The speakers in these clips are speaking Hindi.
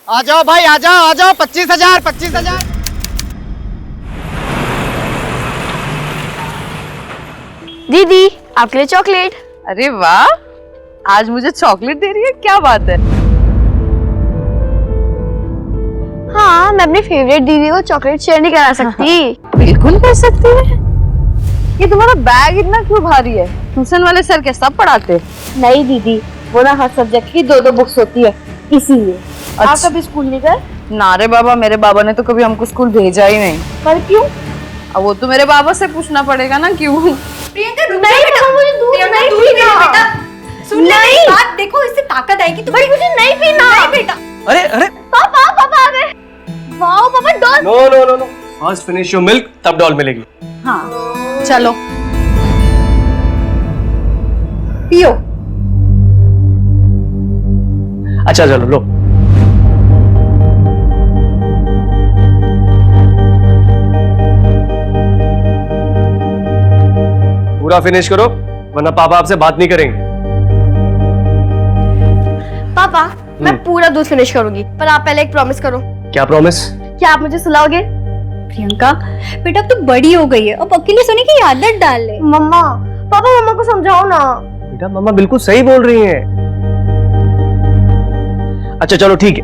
आ जाओ भाई, आ जाओ 25,000। दीदी आपके लिए चॉकलेट। अरे वाह, आज मुझे चॉकलेट दे रही है, क्या बात है। हाँ, मैं अपनी फेवरेट दीदी को चॉकलेट शेयर नहीं करा सकती। बिल्कुल कर सकती है। ये तुम्हारा बैग इतना क्यों भारी है? ट्यूशन वाले सर क्या सब पढ़ाते? नहीं दीदी, वो ना हर सब्जेक्ट की 2-2 बुक्स होती है, इसीलिए। आप कभी स्कूल नहीं गए? ना रे बाबा, मेरे बाबा ने तो कभी हमको स्कूल भेजा ही नहीं। पर क्यों? अब वो तो मेरे बाबा से पूछना पड़ेगा ना क्यों। प्रियंका रुक जा बेटा, मुझे दूध नहीं पीना बेटा। सुन ले मेरी बात, देखो इससे ताकत आएगी तुम्हें। मुझे नहीं पीना। नहीं बेटा। अरे पापा आ गए। Wow papa, doll. No, first finish your milk, तब डॉल मिलेगी। हाँ चलो पियो। अच्छा चलो लो। पूरा फिनिश करो, वरना पापा आपसे बात नहीं करेंगे। पापा मैं पूरा दूध फिनिश करूंगी, पर आप पहले एक प्रॉमिस करो। क्या प्रॉमिस? क्या आप मुझे सुलाओगे? प्रियंका बेटा, अब तो बड़ी हो गई है, अब अकेले सोने की आदत डाल ले। मम्मा, पापा मम्मा को समझाओ ना। बेटा मम्मा बिल्कुल सही बोल रही हैं। अच्छा चलो ठीक है,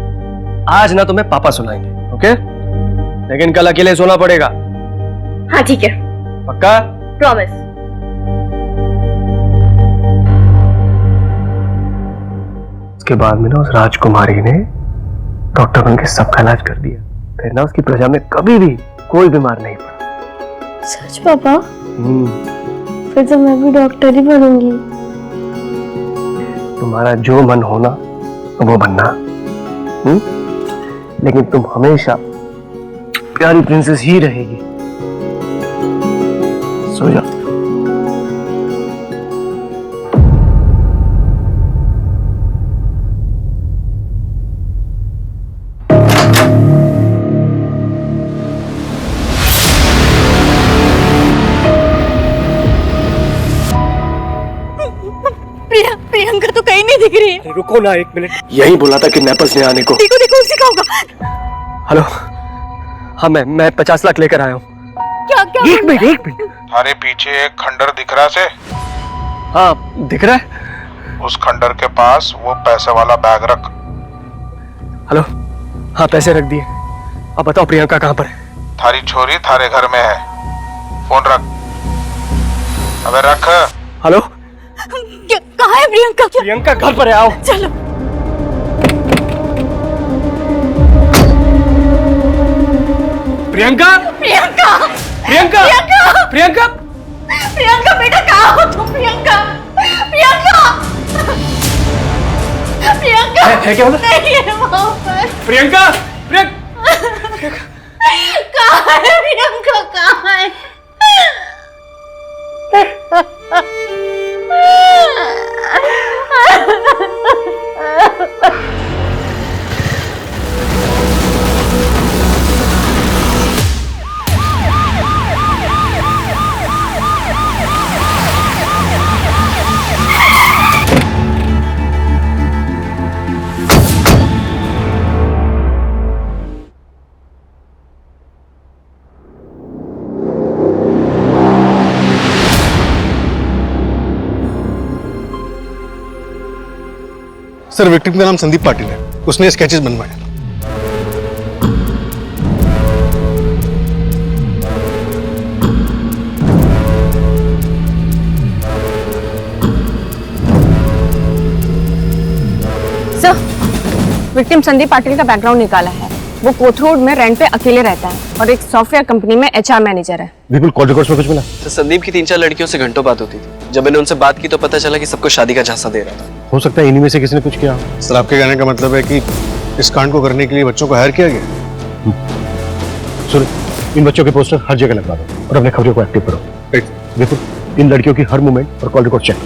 आज ना तुम्हें पापा सुनाएंगे, ओके? लेकिन कल अकेले सोना पड़ेगा। हाँ ठीक है, पक्का? प्रॉमिस। उसके बाद में ना उस राजकुमारी ने डॉक्टर बन के सबका इलाज कर दिया। फिर ना उसकी प्रजा में कभी भी कोई बीमार नहीं पड़ा। सच पापा? फिर तो मैं भी डॉक्टर ही बनूंगी। तुम्हारा जो मन होना वो बनना, लेकिन तुम हमेशा प्यारी प्रिंसेस ही रहेगी। सो जाओ। प्रियंका तो कहीं नहीं दिख रही है। रुको ना एक मिनट, यही बोला था कि नेपल्स ने आने को। देखो देखो उसी का होगा। हेलो, हाँ मैं 50 लाख लेकर आया हूँ। क्या क्या? एक मिनट। थारे पीछे एक खंडर दिख रहा से? हाँ दिख रहा है। उस खंडर के पास वो पैसे वाला बैग रख। हेलो, हाँ पैसे रख दिए। अब बताओ प्रियंका कहाँ पर है? थारी छोरी थारे घर में है, फोन रख। अबे रख। हेलो, कहाँ है प्रियंका? प्रियंका घर पर है, आओ। चलो। प्रियंका प्रियंका प्रियंका प्रियंका प्रियंका बेटा, कहाँ हो तुम? प्रियंका है क्या बोला? नहीं है वहाँ पर। प्रियंका कहाँ है प्रियंका? कहाँ है? सर विक्टिम का नाम संदीप पाटिल है, उसने स्केचेस बनवाए। सर, विक्टिम संदीप पाटिल का बैकग्राउंड निकाला है। वो कोथरूड में रेंट पे अकेले रहता है और एक सॉफ्टवेयर कंपनी में एचआर मैनेजर है। बिल्कुल कॉल रिकॉर्ड्स में कुछ मिला? तो संदीप की 3-4 लड़कियों से घंटों बात होती थी। जब मैंने उनसे बात की तो पता चला कि सबको शादी का झांसा दे रहा था। हो सकता है इन्हीं में से किसी ने कुछ किया। सर आपके कहने का मतलब है कि इस कांड को करने के लिए बच्चों को हायर किया गया? सुनो, इन बच्चों के पोस्टर हर जगह लगवा दो और अपने खबरों को एक्टिव करो। देखो इन लड़कियों की हर मूवमेंट और कॉल रिकॉर्ड चेक।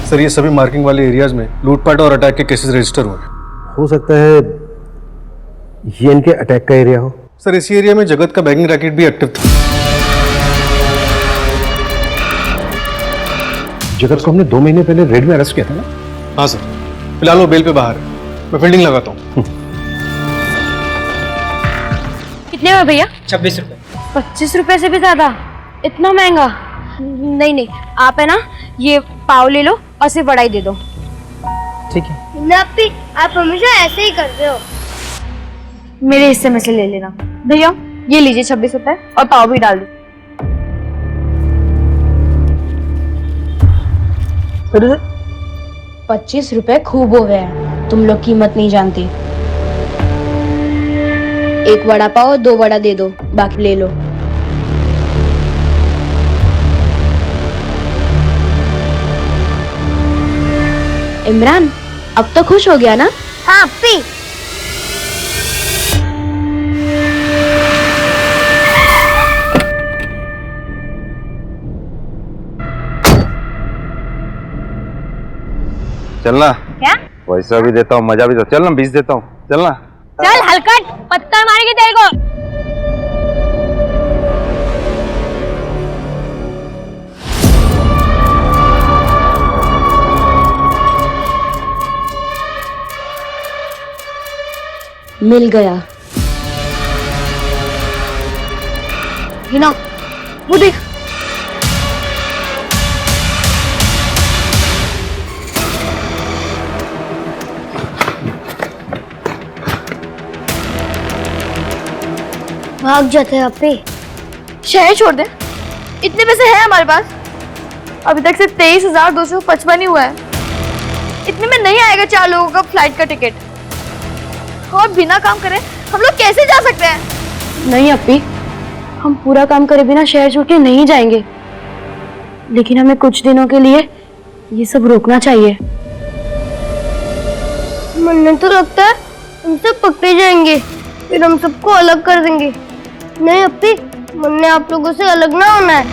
सर ये सभी मार्किंग वाले एरियाज में लूटपाट और अटैक के केसेस रजिस्टर हुए हैं। हो सकता है ये इनके अटैक का एरिया हो। सर इसी एरिया में जगत का बैंकिंग रैकेट भी एक्टिव था। जगत को हमने 2 महीने पहले रेड में अरेस्ट किया था ना? हाँ सर, फिलहाल वो बेल पे बाहर है, मैं फील्डिंग लगाता हूँ। कितने में भैया? 26 रुपए। 25 रुपए से भी ज्यादा? इतना महंगा? नहीं नहीं, आप है ना ये पाव ले लो और सिर्फ वड़ा ही दे दो। ठीक है। नापी, आप हमेशा ऐसे ही करते हो। मेरे हिस्से में से ले लेना। भैया ये लीजिए 26 रुपए और पाव भी डाल दो। 25 रुपए खूब हो गए हैं, तुम लोग कीमत नहीं जानती। एक वड़ा पाव 2 वड़ा दे दो, बाकी ले लो। इमरान अब तो खुश हो गया ना? हाँ पी। चलना। क्या? पैसा भी देता हूँ, मजा भी देता हूँ। चलना 20 देता हूँ, चलना। चल हलकट, पत्थर मारेगी तेरे को। मिल गया। हिना वो देख। भाग जाते हैं अपे। शहर छोड़ दे, इतने पैसे हैं हमारे पास। अभी तक सिर्फ 23,255 ही हुआ है। इतने में नहीं आएगा 4 लोगों का फ्लाइट का टिकट। और बिना काम करे हम लोग कैसे जा सकते हैं? नहीं अपी, हम पूरा काम करे बिना शहर छोड़ के नहीं जाएंगे, लेकिन हमें कुछ दिनों के लिए ये सब रोकना चाहिए। मुन्ने तो लगता है हम सब पकड़े जाएंगे, फिर हम सबको अलग कर देंगे। नहीं अपी, मुन्ने आप लोगों से अलग ना होना है।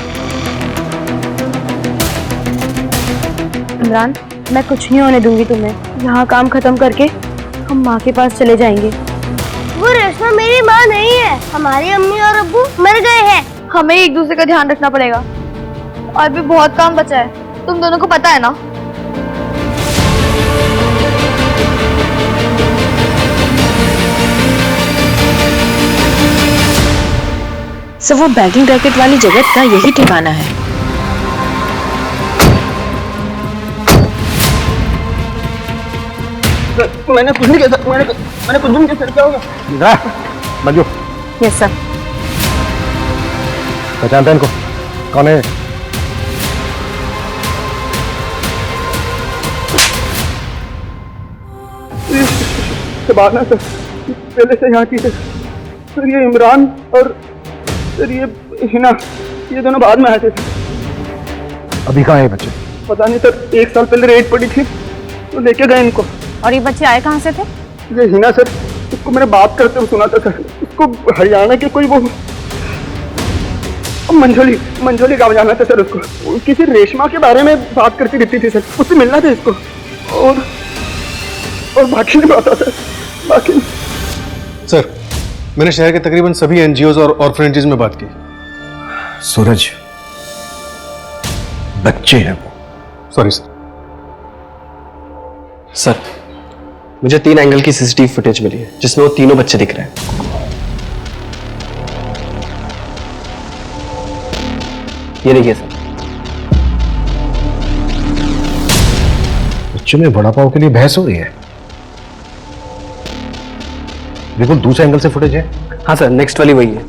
इमरान मैं कुछ नहीं होने दूंगी तुम्हें। यहाँ काम खत्म करके हम माँ के पास चले जाएंगे। वो रेशमा मेरी माँ नहीं है, हमारी अम्मी और अब्बू मर गए हैं। हमें एक दूसरे का ध्यान रखना पड़ेगा, और भी बहुत काम बचा है, तुम दोनों को पता है ना। सब वो बैंकिंग रैकेट वाली जगत का यही ठिकाना है। मैंने कुछ नहीं किया, मैंने कुछ नहीं किया। क्या होगा? मंजू। Yes sir. पहचानता है इनको? कौन है? शबाना सर, पहले से यहाँ की थे सर। ये इमरान और सर ये हिना, ये दोनों बाद में आए थे। अभी कहाँ है बच्चे? पता नहीं सर, 1 साल पहले रेड पड़ी थी तो लेके गए इनको। और ये बच्चे आए कहाँ से थे? ये हिना सर, उसको मैंने बात करते हुए सुना था सर। उसको हरियाणा के कोई वो मंझोली गाँव जाना था सर। उसको किसी रेशमा के बारे में बात करती रहती थी सर, उससे मिलना था इसको। और बाकी नहीं पता सर, बाकी। सर मैंने शहर के तकरीबन सभी एनजीओज और ऑर्फनेजेस में बात की। सूरज, बच्चे हैं वो। Sorry sir. सर मुझे 3 एंगल की सीसीटीवी फुटेज मिली है जिसमें वो तीनों बच्चे दिख रहे हैं। ये देखिए सर। बच्चों में वड़ा पाव के लिए बहस हो रही है। बिल्कुल दूसरे एंगल से फुटेज है। हाँ सर, नेक्स्ट वाली वही है।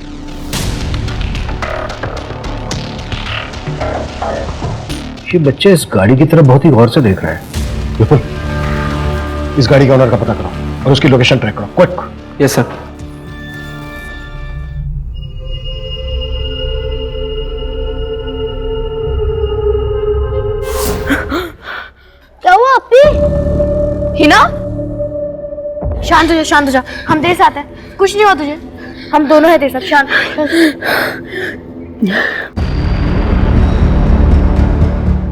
ये बच्चे इस गाड़ी की तरफ बहुत ही गौर से देख रहे हैं। बिल्कुल इस गाड़ी के ऑनर का पता करो और उसकी लोकेशन ट्रैक करो, क्विक। Yes sir. क्या हुआ अपी? हिना शांत हो जा, शांत हो जा। हम तेरे साथ हैं, कुछ नहीं हुआ तुझे। हम दोनों हैं तेरे साथ, शांत।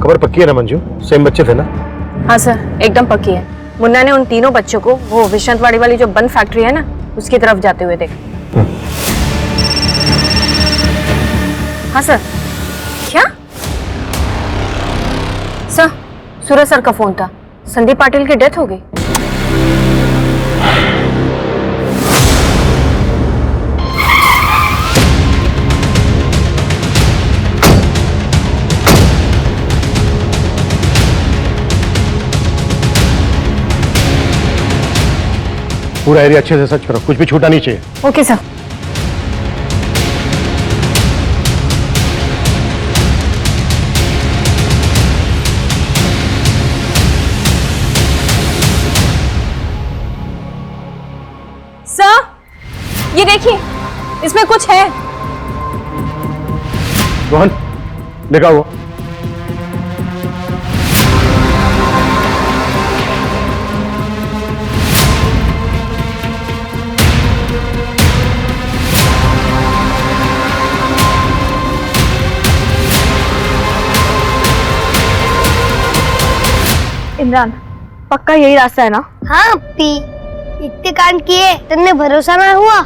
खबर पक्की है ना मंजू? सेम बच्चे थे ना? हाँ सर, एकदम पक्की है। मुन्ना ने उन तीनों बच्चों को वो विश्वंतवाड़ी वाली जो बंद फैक्ट्री है ना, उसकी तरफ जाते हुए देखा। हाँ सर। क्या सर? सूरज सर का फोन था, संदीप पाटिल की डेथ हो गई। पूरा एरिया अच्छे से सर्च करो, कुछ भी छूटा नहीं चाहिए। Okay sir. सर, ये देखिए, इसमें कुछ है। रोहन, देखा वो? इमरान, पक्का यही रास्ता है ना? हाँ अप्पी, इतने कांड किए तुमने भरोसा ना हुआ?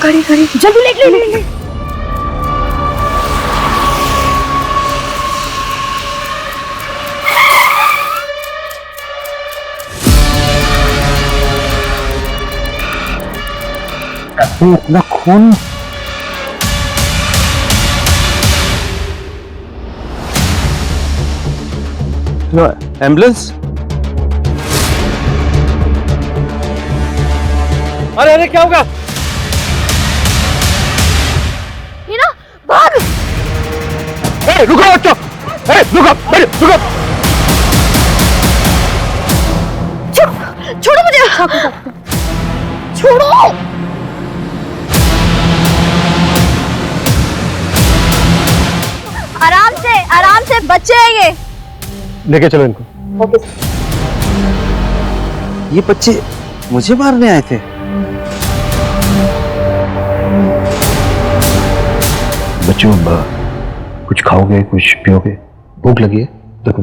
खड़ी खड़ी, जल्दी ले। इतना खून! एम्बुलेंस? अरे अरे क्या होगा? ये ना, भाग! रुको बच्चों! रुको! छोड़ो मुझे! छोड़ो! आराम से, बच्चे हैं ये। लेके चलो इनको। ये बच्चे मुझे मारने आए थे? बच्चों, कुछ खाओगे, कुछ पियोगे? भूख लगी है? देखो,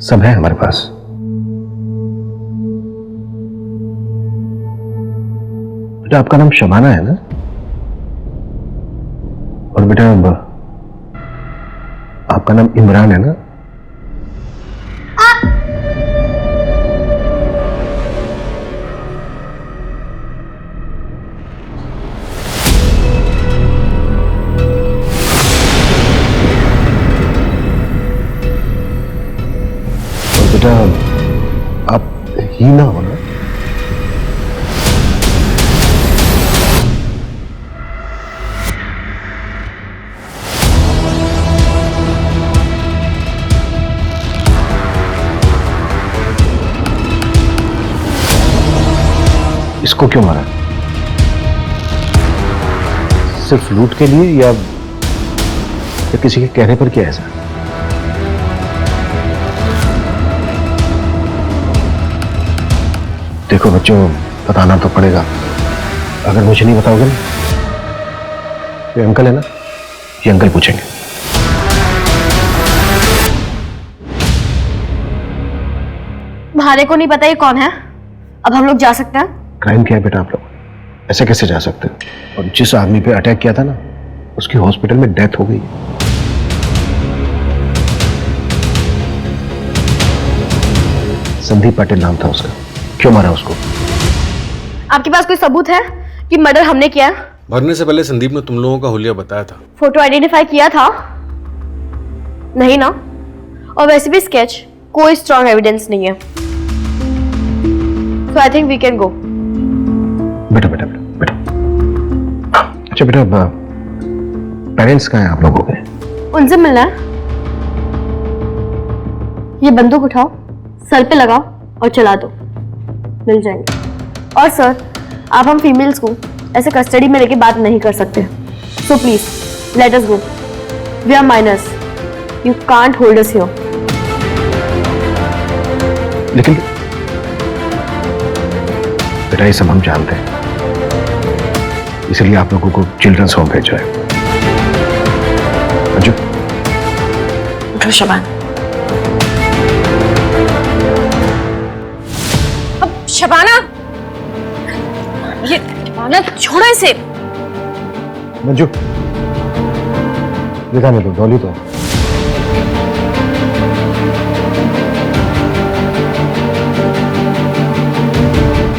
सब है हमारे पास। बेटा, आपका नाम शबाना है ना? और बेटा, आपका नाम इमरान है ना? और बेटा, आप हीना हो ना? इसको क्यों मारा? सिर्फ लूट के लिए या किसी के कहने पर किया ऐसा? देखो बच्चों, बताना तो पड़ेगा। अगर मुझे नहीं बताओगे ना, ये अंकल है ना, ये अंकल पूछेंगे। भारे को नहीं पता ये कौन है। अब हम लोग जा सकते हैं? क्राइम किया है बेटा आप लोग, ऐसे कैसे जा सकते हो? और जिस आदमी पे अटैक किया था ना, उसकी हॉस्पिटल में डेथ हो गई। संदीप पाटिल नाम था उसका। क्यों मारा उसको? आपके पास कोई सबूत है कि मर्डर हमने किया है? मरने से पहले संदीप ने तुम लोगों का हुलिया बताया था। फोटो आइडेंटिफाई किया था? नहीं ना? और वैसे भी स्केच कोई स्ट्रॉन्ग एविडेंस नहीं है। So I think we can go. बेटा। अच्छा बेटा, पेरेंट्स कहाँ हैं आप लोगों के? उनसे मिलना है। ये बंदूक उठाओ, सर पे लगाओ और चला दो, मिल जाएंगे। और सर, आप हम फीमेल्स को ऐसे कस्टडी में लेके बात नहीं कर सकते। So please let us go. We are minors, you can't hold us here. लेकिन बेटा, ये सब हम जानते हैं, इसलिए आप लोगों को चिल्ड्रंस होम भेजा है। अंजू, करो शबाना। अब शबाना, ये शबाना छोड़ो इसे। मंजू, दिखाने दो डॉली तो।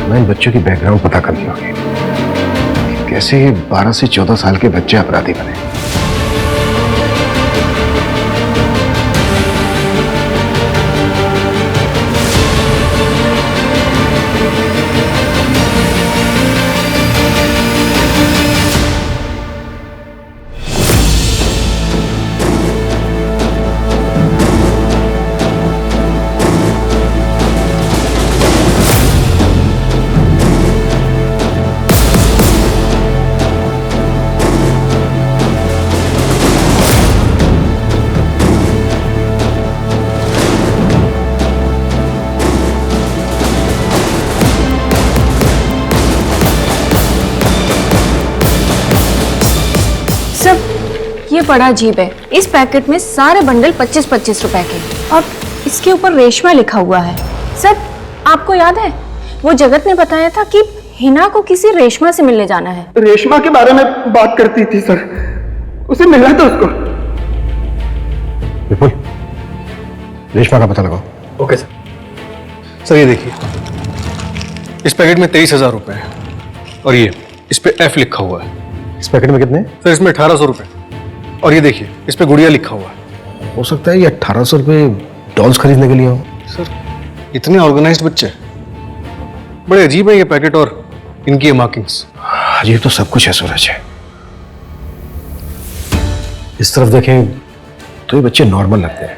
मैं इन बच्चों की बैकग्राउंड पता करनी होगी, कैसे ये 12 से 14 साल के बच्चे अपराधी बने। ये बड़ा अजीब है, इस पैकेट में सारे बंडल 25-25 रुपए के और इसके ऊपर रेशमा लिखा हुआ है। सर, आपको याद है वो जगत ने बताया था कि हिना को किसी रेशमा से मिलने जाना है। रेशमा के बारे में बात करती थी सर, उसे मिलना था उसको। विपुल, रेशमा का पता लगाओ। Okay sir. सर ये देखिए, इस पैकेट में 23,000 रुपए है और ये इस पे F लिखा हुआ है। इस पैकेट में कितने? सर इसमें 1800 रुपए और ये देखिए इस पे गुड़िया लिखा हुआ है। हो सकता है ये 1800 रुपए डॉल्स खरीदने के लिए हो। सर इतने ऑर्गेनाइज्ड बच्चे, बड़े अजीब है ये पैकेट और इनकी ये मार्किंग्स। अजीब तो सब कुछ है सूरज। इस तरफ देखें तो ये बच्चे नॉर्मल लगते हैं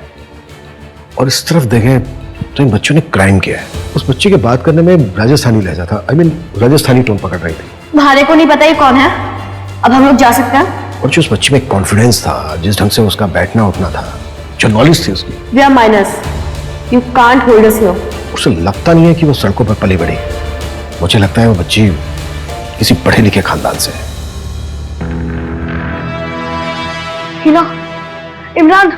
और इस तरफ देखें तो इन बच्चों ने क्राइम किया है। उस बच्चे के बात करने में राजस्थानी लहजा था, राजस्थानी टोन पकड़ रही थी। भारे को नहीं पता ये कौन है, अब हम लोग जा सकते हैं। और जो उस बच्चे में कॉन्फिडेंस था, जिस ढंग से उसका बैठना उठना था, जो नॉलेज थी उसकी, We are minors. You can't hold us here. उसे लगता नहीं है कि वो सड़कों पर पली बड़ी। मुझे लगता है वो बच्ची किसी पढ़े लिखे खानदान से है। हिना, इमरान,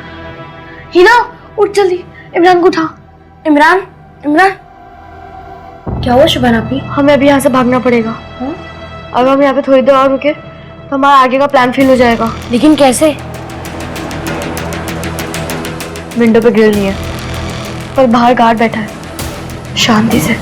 हिना उठ जल्दी, इमरान को उठा। इमरान, इमरान, क्या हुआ शुभाना आपी? हमें अभी यहाँ से भागना पड़ेगा। अगर हम यहाँ पे थोड़ी देर और रुके तो हमारा आगे का प्लान फेल हो जाएगा। लेकिन कैसे? विंडो पे ग्रिल नहीं है पर बाहर गार्ड बैठा है, शांति से।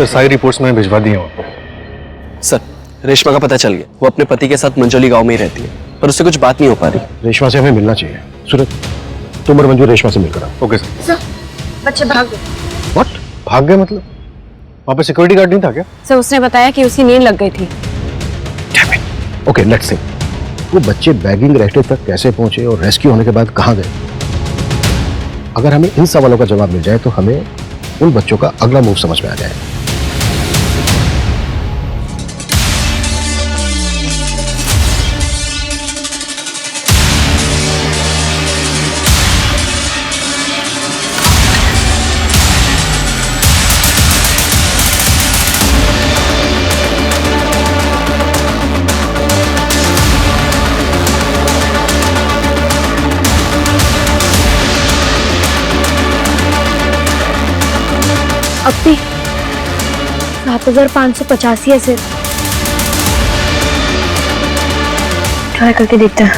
सर सारी रिपोर्ट्स मैंने भिजवा दी हैं आपको। सर रेशमा का पता चल गया, वो अपने पति के साथ मंजोली गांव में ही रहती है पर उससे कुछ बात नहीं हो पा रही। रेशमा से हमें मिलना चाहिए। सूरज, तुम और मंजू रेशमा से मिलकर आओ। Okay sir. सर, बच्चे भाग गए। व्हाट? भाग गए मतलब? वहां पे सिक्योरिटी गार्ड नहीं था क्या? सर, उसने बताया कि उसकी नींद लग गई थी। Okay, let's see. वो बच्चे बैगिंग रेस्टोरेंट तक कैसे पहुंचे और रेस्क्यू होने के बाद कहां गए? अगर हमें इन सवालों का जवाब मिल जाए तो हमें उन बच्चों का अगला मूव समझ में आ जाए। अपी 7585 ऐसे ट्राई करके देखते हैं।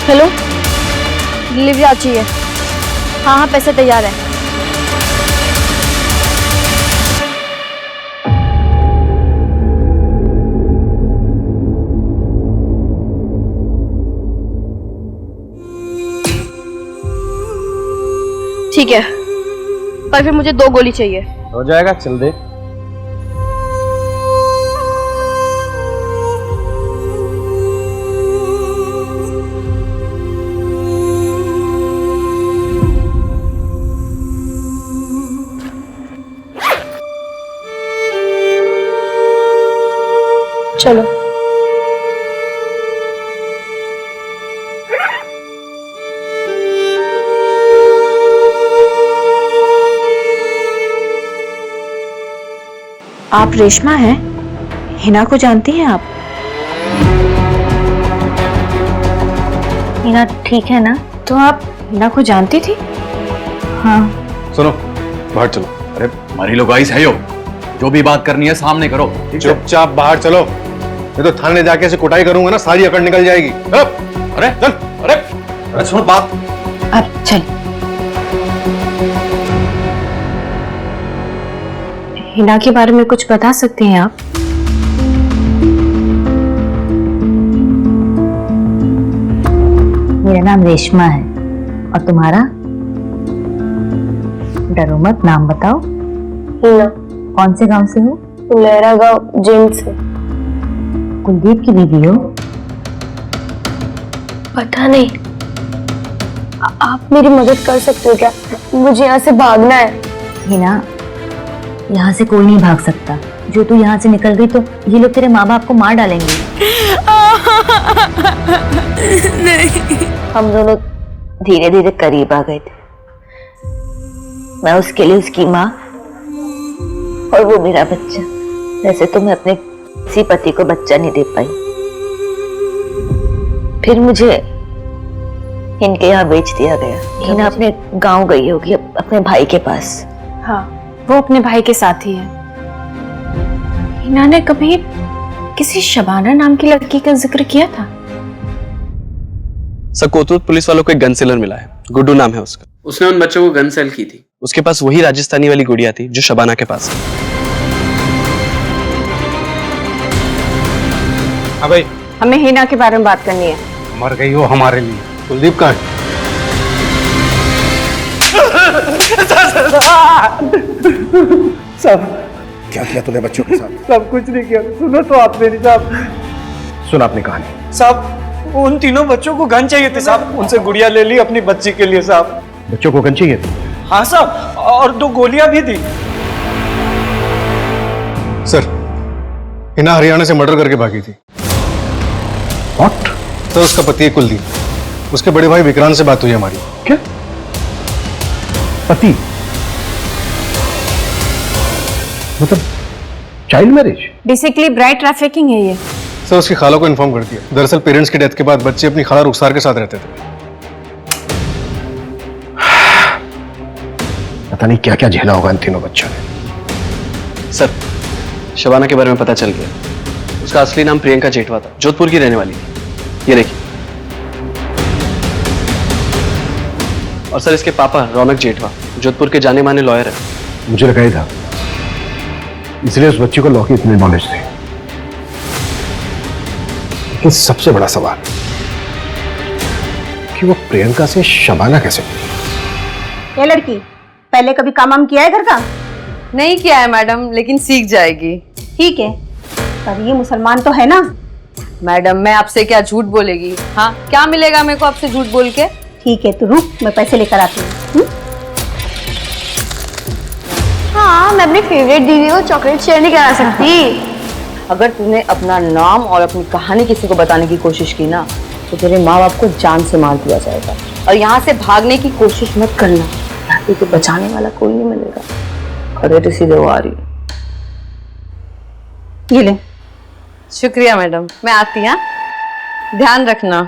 हेलो, डिलीवरी आ चाहिए। हाँ हाँ, पैसे तैयार है। ठीक है, पर फिर मुझे 2 गोली चाहिए। हो जाएगा, चल दे। चलो। आप रेशमा हैं? हिना को जानती हैं आप? हिना ठीक है ना? तो आप हिना को जानती थी? हाँ। सुनो, बाहर चलो। अरे हमारी लोग आइस है यो, जो भी बात करनी है सामने करो। चुपचाप बाहर चलो, नहीं तो थाने जाके ऐसे कुटाई करूंगा ना, सारी अकड़ निकल जाएगी। अरे चल, अरे सुनो बात। अब चल। हिना के बारे में कुछ बता सकते हैं आप? मेरा नाम रेशमा है, और तुम्हारा? डरो मत, नाम बताओ। हिना। कौन से गांव से हो? मेरा गांव जिंद से। कुलदीप की बीवी हो? पता नहीं। आप मेरी मदद कर सकते हो क्या? मुझे यहाँ से भागना है। हिना, यहाँ से कोई नहीं भाग सकता। जो तू यहाँ से निकल गई तो ये लोग तेरे माँ बाप को मार डालेंगे। नहीं। हम दोनों धीरे धीरे करीब आ गए थे। मैं उसके लिए उसकी माँ और वो मेरा बच्चा। वैसे तो मैं अपने किसी पति को बच्चा नहीं दे पाई, फिर मुझे इनके यहाँ बेच दिया गया। हिना अपने गांव गई होगी, अपने भाई के पास। हाँ, वो अपने भाई के साथ ही है। हिना ने कभी किसी शबाना नाम की लड़की का जिक्र किया था? सर, कोतवाल पुलिस वालों को एक गन सेलर मिला है, गुड्डू नाम है उसका। उसने उन बच्चों को गन सेल की थी। उसके पास वही राजस्थानी वाली गुड़िया थी जो शबाना के पास है। हाँ भाई, हमें हिना के बारे में बात करनी है। मर गई हो हमारे लिए। कुलदीप कहाँ है? साहब, क्या किया तूने बच्चों के साथ? सब कुछ नहीं किया। सुनो तो आप मेरी साहब। सुन आपने कहानी। साहब, उन तीनों बच्चों को गन चाहिए थी साहब, उनसे गुड़िया ले ली अपनी बच्ची के लिए साहब। बच्चों को गन चाहिए थी? हाँ साहब, और 2 गोलियां भी दी। सर, हिना हरियाणा से मर्डर करके भागी थी। व्हाट? सर, उसका पति है कुलदीप। उसके बड़े भाई विक्रांत से बात हुई हमारी। क्या? पति? मतलब child marriage? Basically bride trafficking है ये। सर, उसकी खाला को इन्फॉर्म कर दिया। दरअसल पेरेंट्स की डेथ के बाद बच्चे अपनी खाला रुखसार के साथ रहते थे। पता नहीं क्या क्या झेला होगा इन तीनों बच्चों ने। सर, शबाना के बारे में पता चल गया। उसका असली नाम प्रियंका जेठवा था, जोधपुर की रहने वाली थी। ये देखिए। और सर, इसके पापा रौनक जेठवा जोधपुर के जाने माने लॉयर है। मुझे लगा ही था, इसलिए उस बच्ची को लॉ की इतनी नॉलेज थी। लेकिन सबसे बड़ा सवाल कि वो प्रियंका से शबाना कैसे? ये लड़की पहले कभी काम किया है घर का? नहीं किया है मैडम, लेकिन सीख जाएगी। ठीक है, पर ये मुसलमान तो है ना? मैडम, मैं आपसे क्या झूठ बोलेगी? हाँ, क्या मिलेगा मेरे को आपसे झूठ बोल के? ठीक है, तो रुक, मैं पैसे लेकर आती हूँ। हाँ, मैं अपनी फेवरेट दीदी को चॉकलेट शेयर नहीं करा सकती। अगर तूने अपना नाम और अपनी कहानी किसी को बताने की कोशिश की ना, तो तेरे माँ बाप को जान से मार दिया जाएगा। और यहाँ से भागने की कोशिश मत करना, यहाँ तो बचाने वाला कोई नहीं मिलेगा। खड़े तो सीधे वो आ रही। ये ले। शुक्रिया मैडम, मैं आती। हाँ, ध्यान रखना।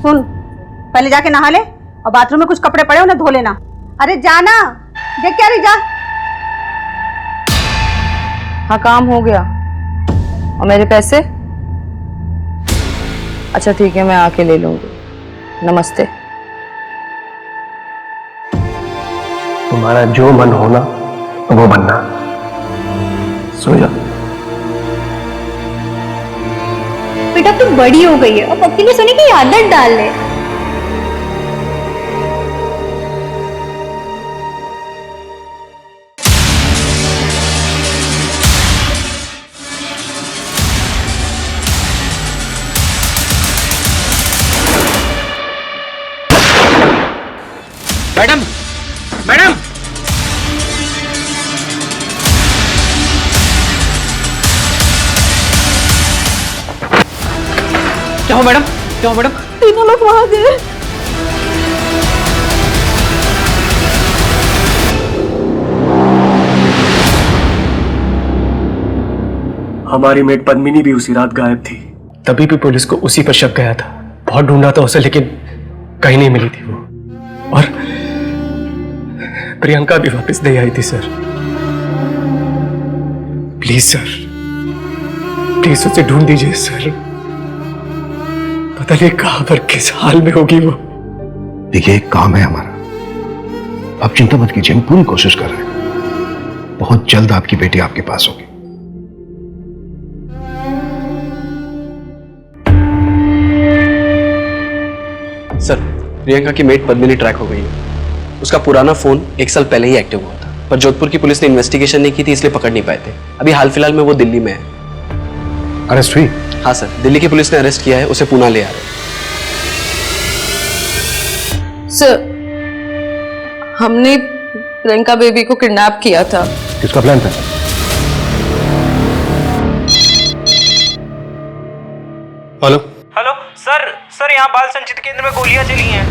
सुन, पहले जाके नहा ले, और बाथरूम में कुछ कपड़े पड़े उन्हें धो लेना। अरे जाना, देख क्या रही, जा। हाँ, काम हो गया। और मेरे पैसे? अच्छा ठीक है, मैं आके ले लूंगी। नमस्ते। तुम्हारा जो मन होना वो बनना। सो जा। बेटा तू बड़ी हो गई है, अब अकेले सोने की आदत डाल ले। मैडम, मैडम, हो मैडम? क्या हो मैडम? तीनों लोग वहां गए। हमारी मेट पद्मिनी भी उसी रात गायब थी। तभी भी पुलिस को उसी पर शक गया था। बहुत ढूंढा था उसे, लेकिन कहीं नहीं मिली थी वो। और प्रियंका भी वापस नहीं आई थी सर। प्लीज सर, प्लीज उसे ढूंढ दीजिए सर। पता नहीं कहां पर किस हाल में होगी वो। देखिए, एक काम है हमारा, आप चिंता मत कीजिए, हम पूरी कोशिश कर रहे हैं। बहुत जल्द आपकी बेटी आपके पास होगी। सर, प्रियंका की मेट पद्मिनी ट्रैक हो गई है। उसका पुराना फोन 1 साल पहले ही एक्टिव हुआ था, पर जोधपुर की पुलिस ने इन्वेस्टिगेशन नहीं की थी, इसलिए पकड़ नहीं पाए थे। अभी हाल फिलहाल में वो दिल्ली में है। अरेस्ट हुई? हाँ सर, दिल्ली की पुलिस ने अरेस्ट किया है, उसे पुणे ले आ रहे हैं। सर, हमने प्रियंका बेबी को किडनैप किया था। किसका प्लान था? हेलो हेलो सर, यहाँ बाल संचित केंद्र में गोलियां चली हैं।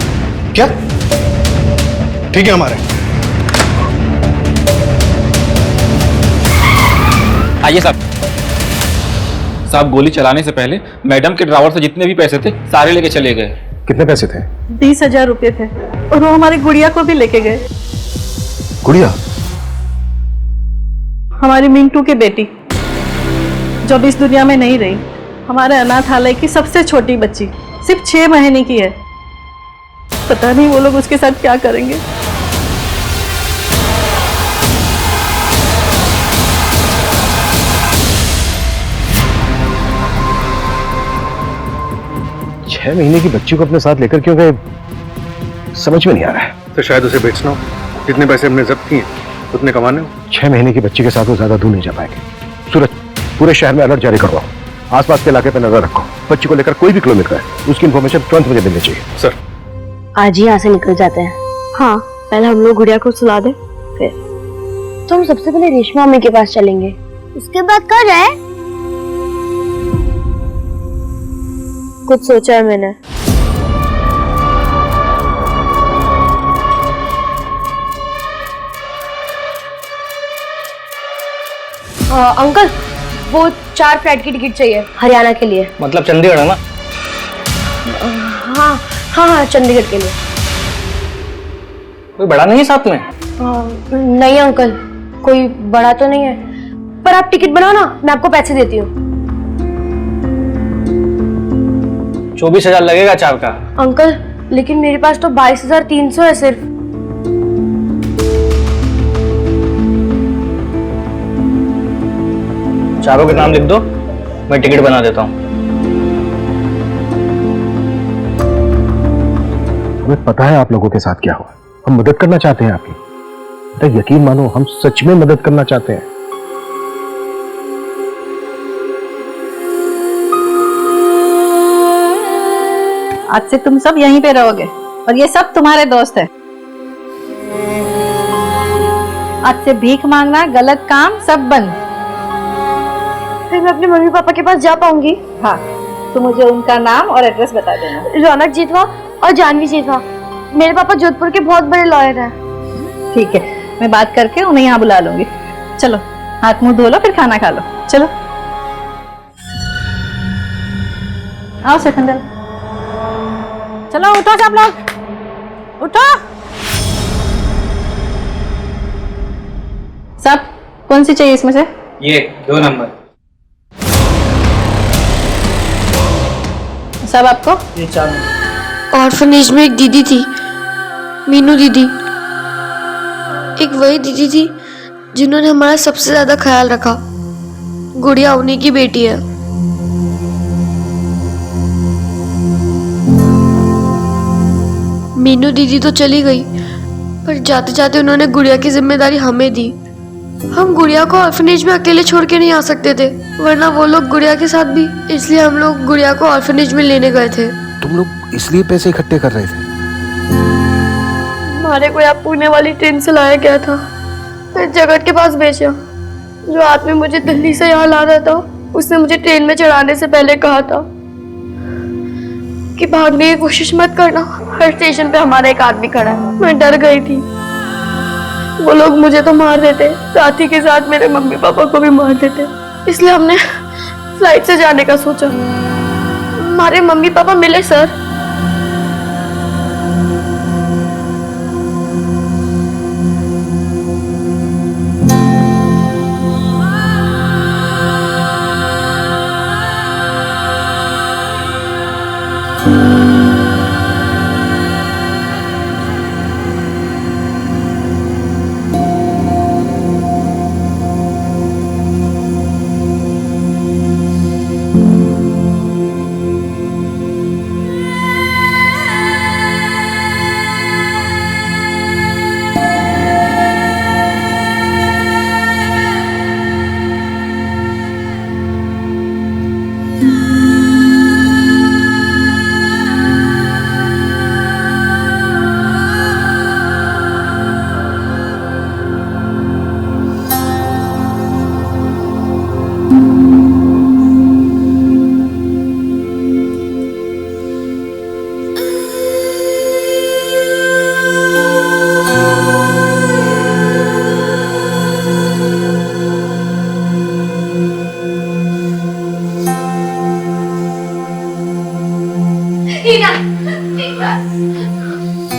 क्या? ठीक है, हमारे आइए साहब, गोली चलाने से पहले मैडम के ड्रावर से जितने भी पैसे थे सारे लेके चले गए। कितने पैसे थे? 20,000 रुपए थे, और वो हमारी गुड़िया को भी लेके गए। गुड़िया? हमारी मिंटू की बेटी, जो अब इस दुनिया में नहीं रही। हमारे अनाथालय की सबसे छोटी बच्ची, सिर्फ 6 महीने की है। पता नहीं वो लोग उसके साथ क्या करेंगे। छह महीने की बच्ची को अपने साथ लेकर क्यों गए, समझ में नहीं आ रहा है। तो शायद उसे बेचना हो। जितने पैसे हमने जब्त किए उतने कमाने हो। 6 महीने की बच्ची के साथ वो ज्यादा दूर नहीं जा पाएंगे। सूरज, पूरे शहर में अलर्ट जारी करवाओ। आसपास के इलाके पर नजर रखो। बच्ची को लेकर कोई भी क्लू मिल रहा है, उसकी इन्फॉर्मेशन तुरंत मुझे मिलनी चाहिए। सर, आज ही यहाँ से निकल जाते हैं। हाँ, पहले हम लोग गुड़िया को सुला दें, फिर तो हम सबसे पहले रेशमा मम्मी के पास चलेंगे। उसके बाद कहाँ जाए? कुछ सोचा है मैंने। अंकल, वो 4 फ्लाइट की टिकट चाहिए हरियाणा के लिए। मतलब चंडीगढ़ है ना? हाँ हाँ हाँ, चंडीगढ़ के लिए। कोई बड़ा नहीं है साथ में? नहीं अंकल, कोई बड़ा तो नहीं है, पर आप टिकट बनाओ ना, मैं आपको पैसे देती हूँ। 24,000 लगेगा 4 का। अंकल, लेकिन मेरे पास तो 22,300 है सिर्फ। चारों के नाम लिख दो, मैं टिकट बना देता हूँ। हमें पता है आप लोगों के साथ क्या हुआ। हम मदद करना चाहते हैं आपकी। तो यकीन मानो, हम सच में मदद करना चाहते हैं। आज से तुम सब यहीं पे रहोगे, और ये सब तुम्हारे दोस्त हैं। आज से भीख मांगना, गलत काम सब बंद। फिर मैं अपने मम्मी पापा के पास जा पाऊंगी? हाँ, तो मुझे उनका नाम और एड्रेस बता देना। रौनक जीतवा और जानवी जीतवा। मेरे पापा जोधपुर के बहुत बड़े लॉयर हैं। ठीक है, मैं बात करके उन्हें यहाँ बुला लूंगी। चलो, हाथ मुंह धो लो, फिर खाना खा लो। चलो आओ सिकंदर, चलो उठो सब लोग, उठो सब। कौन सी चाहिए इसमें से? ये 2 नंबर। सब आपको? ये 4 नंबर। ऑर्फनेज में एक दीदी थी, मीनू दीदी। एक वही दीदी थी जिन्होंने हमारा सबसे ज्यादा ख्याल रखा। गुड़िया उन्हीं की बेटी है। मीनू दीदी तो चली गई, पर जाते जाते उन्होंने गुड़िया की जिम्मेदारी हमें दी। हम गुड़िया को ऑर्फनेज में अकेले छोड़ के नहीं आ सकते थे, वरना वो लोग गुड़िया के साथ भी। इसलिए हम लोग गुड़िया को ऑर्फनेज में लेने गए थे। तुम लोग इसलिए पैसे इकट्ठे कर रहे थे? हमारे को यहाँ पुणे वाली ट्रेन से लाया गया था, फिर जगत के पास भेजा। जो आदमी मुझे दिल्ली से यहाँ ला रहा था, उसने मुझे ट्रेन में चढ़ाने से पहले कहा था कि भागने की कोशिश मत करना। हर स्टेशन पे हमारा एक आदमी खड़ा है। मैं डर गई थी, वो लोग मुझे तो मार देते, साथ ही के साथ मेरे मम्मी पापा को भी मार देते। इसलिए हमने फ्लाइट से जाने का सोचा। हमारे मम्मी पापा मिले सर।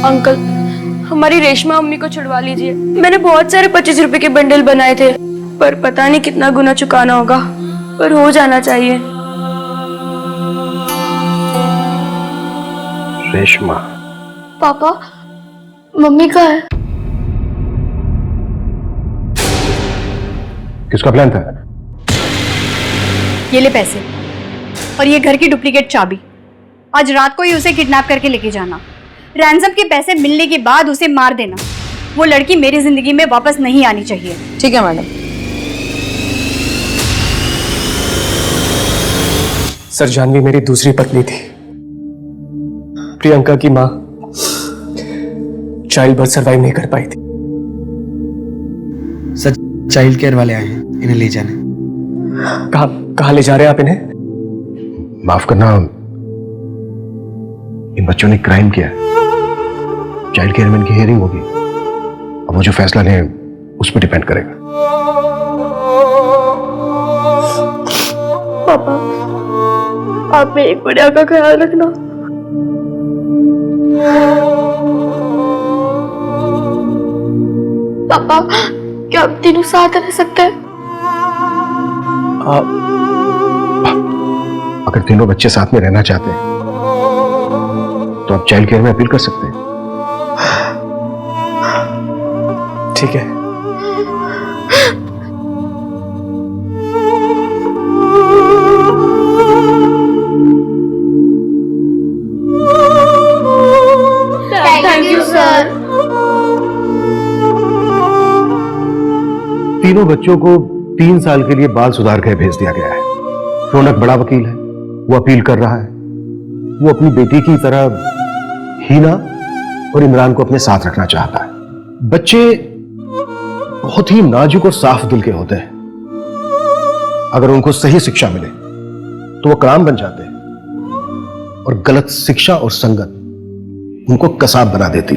अंकल, हमारी रेशमा अम्मी को छुड़वा लीजिए। मैंने बहुत सारे 25 रुपए के बंडल बनाए थे, पर पता नहीं कितना गुना चुकाना होगा, पर हो जाना चाहिए। रेशमा, पापा, मम्मी कहाँ है? किसका प्लान था? ये ले पैसे और ये घर की डुप्लीकेट चाबी। आज रात को ही उसे किडनैप करके लेके जाना। रैंसम के पैसे मिलने के बाद उसे मार देना। वो लड़की मेरी जिंदगी में वापस नहीं आनी चाहिए। ठीक है मैडम। सर, जानवी मेरी दूसरी पत्नी थी। प्रियंका की माँ चाइल्ड बर्थ सर्वाइव नहीं कर पाई थी। सर, चाइल्ड केयर वाले आए हैं, इन्हें ले जाने। कहाँ ले जा रहे हैं आप इन्हें? माफ करना, इन बच्चों ने क्राइम किया। चाइल्ड केयर में इनकी हियरिंग होगी। अब वो जो फैसला लें उस पर डिपेंड करेगा। पापा, आप मेरी गुड़िया का ख्याल रखना। पापा, क्या हम तीनों साथ रह सकते हैं? अगर तीनों बच्चे साथ में रहना चाहते हैं तो आप चाइल्ड केयर में अपील कर सकते हैं। ठीक है। Thank you sir. तीनों बच्चों को 3 साल के लिए बाल सुधार गृह भेज दिया गया है। रौनक बड़ा वकील है, वो अपील कर रहा है। वो अपनी बेटी की तरह हीना और इमरान को अपने साथ रखना चाहता है। बच्चे बहुत ही नाजुक और साफ दिल के होते हैं। अगर उनको सही शिक्षा मिले तो वो कराम बन जाते हैं, और गलत शिक्षा और संगत उनको कसाब बना देती।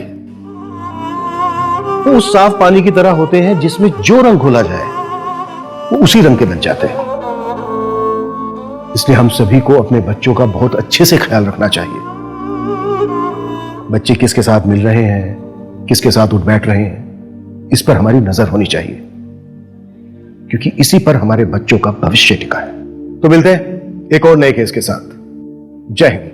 वो उस साफ पानी की तरह होते हैं जिसमें जो रंग घोला जाए वो उसी रंग के बन जाते हैं। इसलिए हम सभी को अपने बच्चों का बहुत अच्छे से ख्याल रखना चाहिए। बच्चे किसके साथ मिल रहे हैं, किसके साथ उठ बैठ रहे हैं, इस पर हमारी नजर होनी चाहिए, क्योंकि इसी पर हमारे बच्चों का भविष्य टिका है। तो मिलते हैं एक और नए केस के साथ। जय हिंद।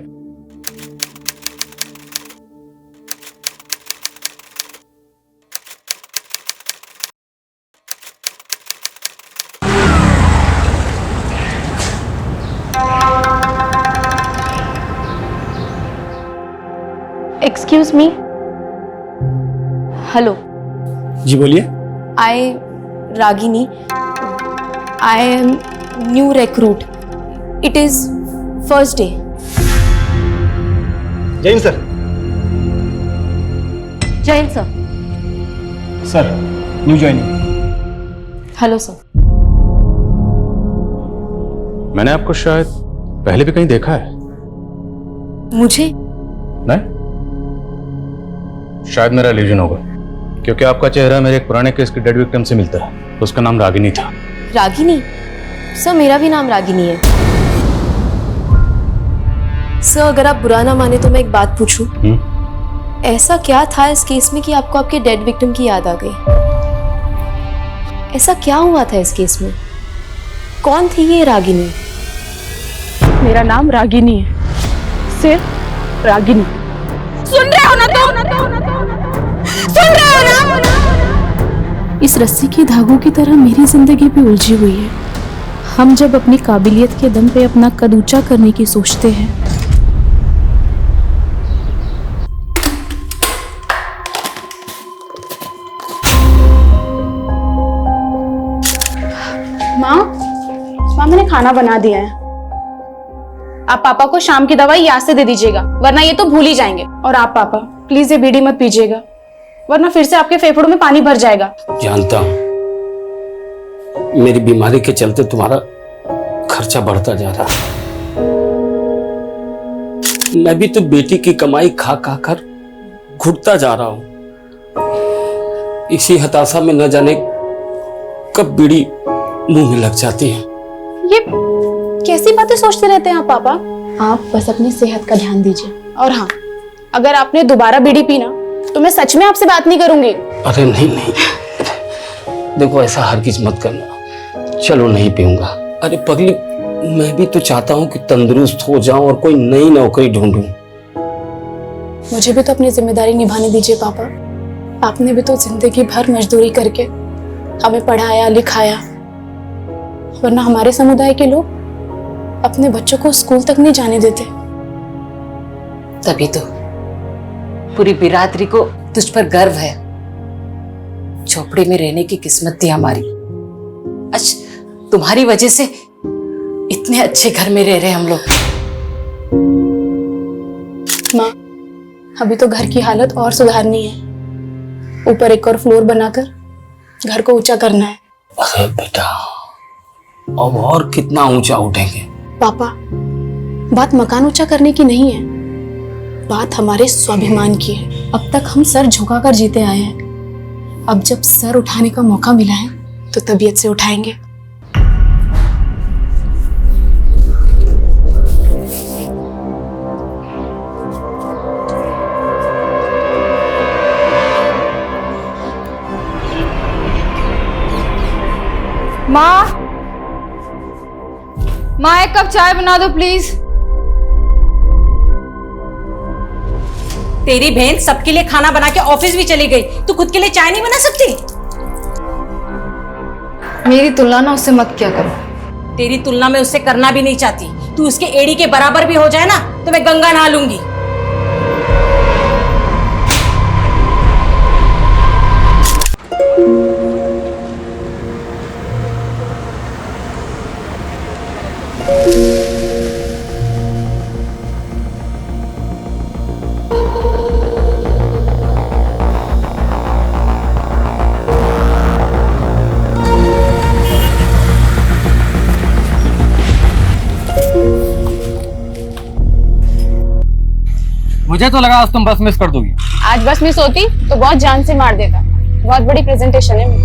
Excuse me. हेलो। जी बोलिए। I Ragini. I am new recruit. It is first day. जय हिंद सर। जय हिंद sir. Sir, new joining. Hello sir. मैंने आपको शायद पहले भी कहीं देखा है। मुझे? नहीं, शायद मेरा इल्यूजन होगा, क्योंकि आपका चेहरा मेरे एक पुराने केस के डेड विक्टिम से मिलता है। उसका नाम रागिनी था। रागिनी? सर मेरा भी नाम रागिनी है। सर अगर आप बुरा ना माने तो मैं एक बात पूछूं? ऐसा क्या था इस केस में कि आपको आपके डेड विक्टिम की याद आ गई? ऐसा क्या हुआ था इस केस में? कौन थी ये रागिनी? मेरा नाम रागिनी है, सिर्फ रागिनी। सुन रहे हो ना सुन रहे हो ना? इस रस्सी के धागों की तरह मेरी जिंदगी भी उलझी हुई है। हम जब अपनी काबिलियत के दम पे अपना कद ऊंचा करने की सोचते हैं, माँ मैंने खाना बना दिया है। आप पापा को शाम की दवाई याद से दे दीजिएगा, वरना ये तो भूल ही जाएंगे। और आप पापा प्लीज ये बीड़ी मत पीजिएगा, वरना फिर से आपके फेफड़ों में पानी भर जाएगा। जानता हूं मेरी बीमारी के चलते तुम्हारा खर्चा बढ़ता जा रहा है। मैं भी तो बेटी की कमाई खा खा कर घुटता जा रहा हूं। इसी हताशा में न जाने कब बीड़ी मुंह में लग जाती है। ये कैसी बातें सोचते रहते हैं आप पापा? आप बस अपनी सेहत का ध्यान दीजिए। और हाँ, अगर आपने दोबारा बीड़ी पीना तो मैं सच में आपसे बात नहीं करूंगी। अरे नहीं, देखो ऐसा हरगिज मत करना। चलो नहीं पीऊंगा। अरे पगली, मैं भी तो चाहता हूँ कि तंदुरुस्त हो जाऊं और कोई नई नौकरी ढूंढूं। मुझे भी तो अपनी जिम्मेदारी निभाने दीजिए पापा। आपने भी तो जिंदगी भर मजदूरी करके हमें पढ़ाया लिखाया, वरना हमारे समुदाय के लोग अपने बच्चों को स्कूल तक नहीं जाने देते। तभी तो पूरी बिरादरी को तुझ पर गर्व है। झोपड़ी में रहने की किस्मत थी हमारी। आज तुम्हारी वजह से इतने अच्छे घर में रह रहे हम लोग। माँ, अभी तो घर की हालत और सुधारनी है। ऊपर एक और फ्लोर बनाकर घर को ऊंचा करना है। अरे बेटा, अब और कितना ऊंचा उठेंगे? पापा, बात मकान ऊंचा करने की नहीं है, बात हमारे स्वाभिमान की है। अब तक हम सर झुकाकर जीते आए हैं, अब जब सर उठाने का मौका मिला है तो तबीयत से उठाएंगे। माँ एक कप चाय बना दो प्लीज। तेरी बहन सबके लिए खाना बना के ऑफिस भी चली गई, तू खुद के लिए चाय नहीं बना सकती? मेरी तुलना ना उससे मत किया करो। तेरी तुलना मैं उससे करना भी नहीं चाहती। तू उसके एड़ी के बराबर भी हो जाए ना तो मैं गंगा नहा लूंगी। मुझे तो लगा आज तुम बस मिस कर दोगी। आज बस मिस होती तो बहुत जान से मार देता। बहुत बड़ी प्रेजेंटेशन है मेरी।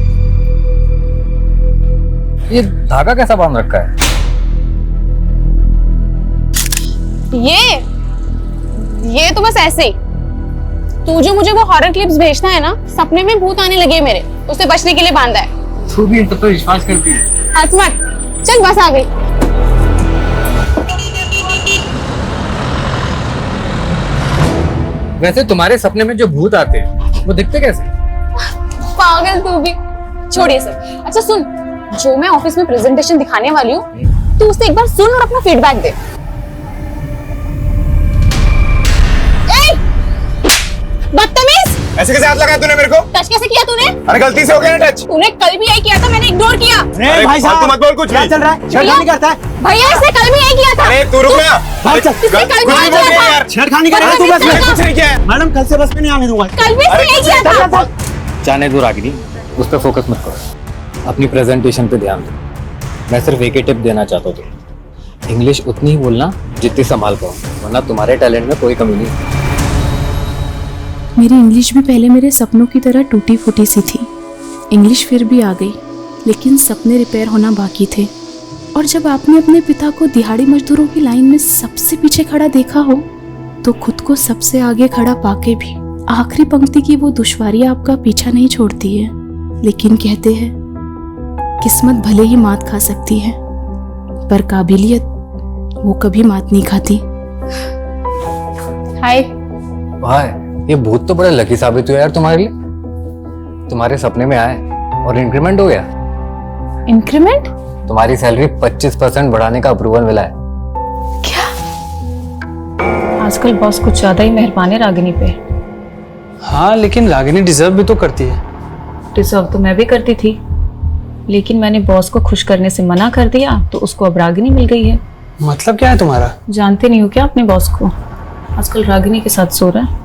ये धागा कैसा बांध रखा है? ये तो बस ऐसे ही। तू जो मुझे वो हॉरर क्लिप्स भेजता है ना, सपने में भूत आने लगे मेरे, उससे बचने के लिए बांधा है। तू भी इन पर तो विश्वास करती है। हंस मत, चल बस आ गई। वैसे तुम्हारे सपने में जो भूत आते हैं वो दिखते कैसे? पागल तू भी। छोड़िए सर। अच्छा सुन, जो मैं ऑफिस में प्रेजेंटेशन दिखाने वाली हूँ, तू उससे एक बार सुन और अपना फीडबैक दे। बदतमीज! ऐसे कैसे हाथ लगाया तूने मेरे को? टच कैसे किया तूने? अरे गलती से हो गया ना टच। तूने कल भी यही किया था, मैंने इग्नोर किया। अरे भाई साहब, मत बोल कुछ क्या चल रहा है? छेड़खानी करता है? भैया इसने कल भी यही किया था। अरे तू रुक ना। इसने कल भी यही किया था। छेड़खानी कर रहा है तू बस में? कुछ नहीं किया है मैडम, कल से बस में नहीं आने दूंगा। कल भी इसने यही किया था। जाने दो रागिनी, उस पर फोकस मत करो, अपनी प्रेजेंटेशन पे ध्यान दो। मैं सिर्फ एक ही टिप देना चाहता हूँ, इंग्लिश उतनी ही बोलना जितनी संभाल पाओ, वरना तुम्हारे टैलेंट में कोई कमी नहीं। मेरी इंग्लिश भी पहले मेरे सपनों की तरह टूटी फूटी सी थी। इंग्लिश फिर भी आ गई, लेकिन सपने रिपेयर होना बाकी थे। और जब आपने अपने पिता को दिहाड़ी मजदूरों की लाइन में सबसे पीछे खड़ा देखा हो, तो खुद को सबसे आगे खड़ा पाके भी आखिरी पंक्ति की वो दुश्वारियां आपका पीछा नहीं छोड़ती है। लेकिन कहते हैं किस्मत भले ही मात खा सकती है, पर काबिलियत वो कभी मात नहीं खाती। हाय भाई, ये भूत तो बड़ा लकी साबित हुआ यार तुम्हारे लिए। तुम्हारे सपने में आए और इंक्रीमेंट हो गया। इंक्रीमेंट? तुम्हारी सैलरी 25% बढ़ाने का अप्रूवल मिला है। आजकल बॉस कुछ ज्यादा ही मेहरबान है रागिनी पे। हाँ, लेकिन रागिनी डिजर्व भी तो करती है। डिजर्व तो मैं भी करती थी, लेकिन मैंने बॉस को खुश करने से मना कर दिया, तो उसको अब रागिनी मिल गई है। मतलब क्या है तुम्हारा? जानते नहीं हो क्या अपने बॉस को? आजकल रागिनी के साथ सो रहा है।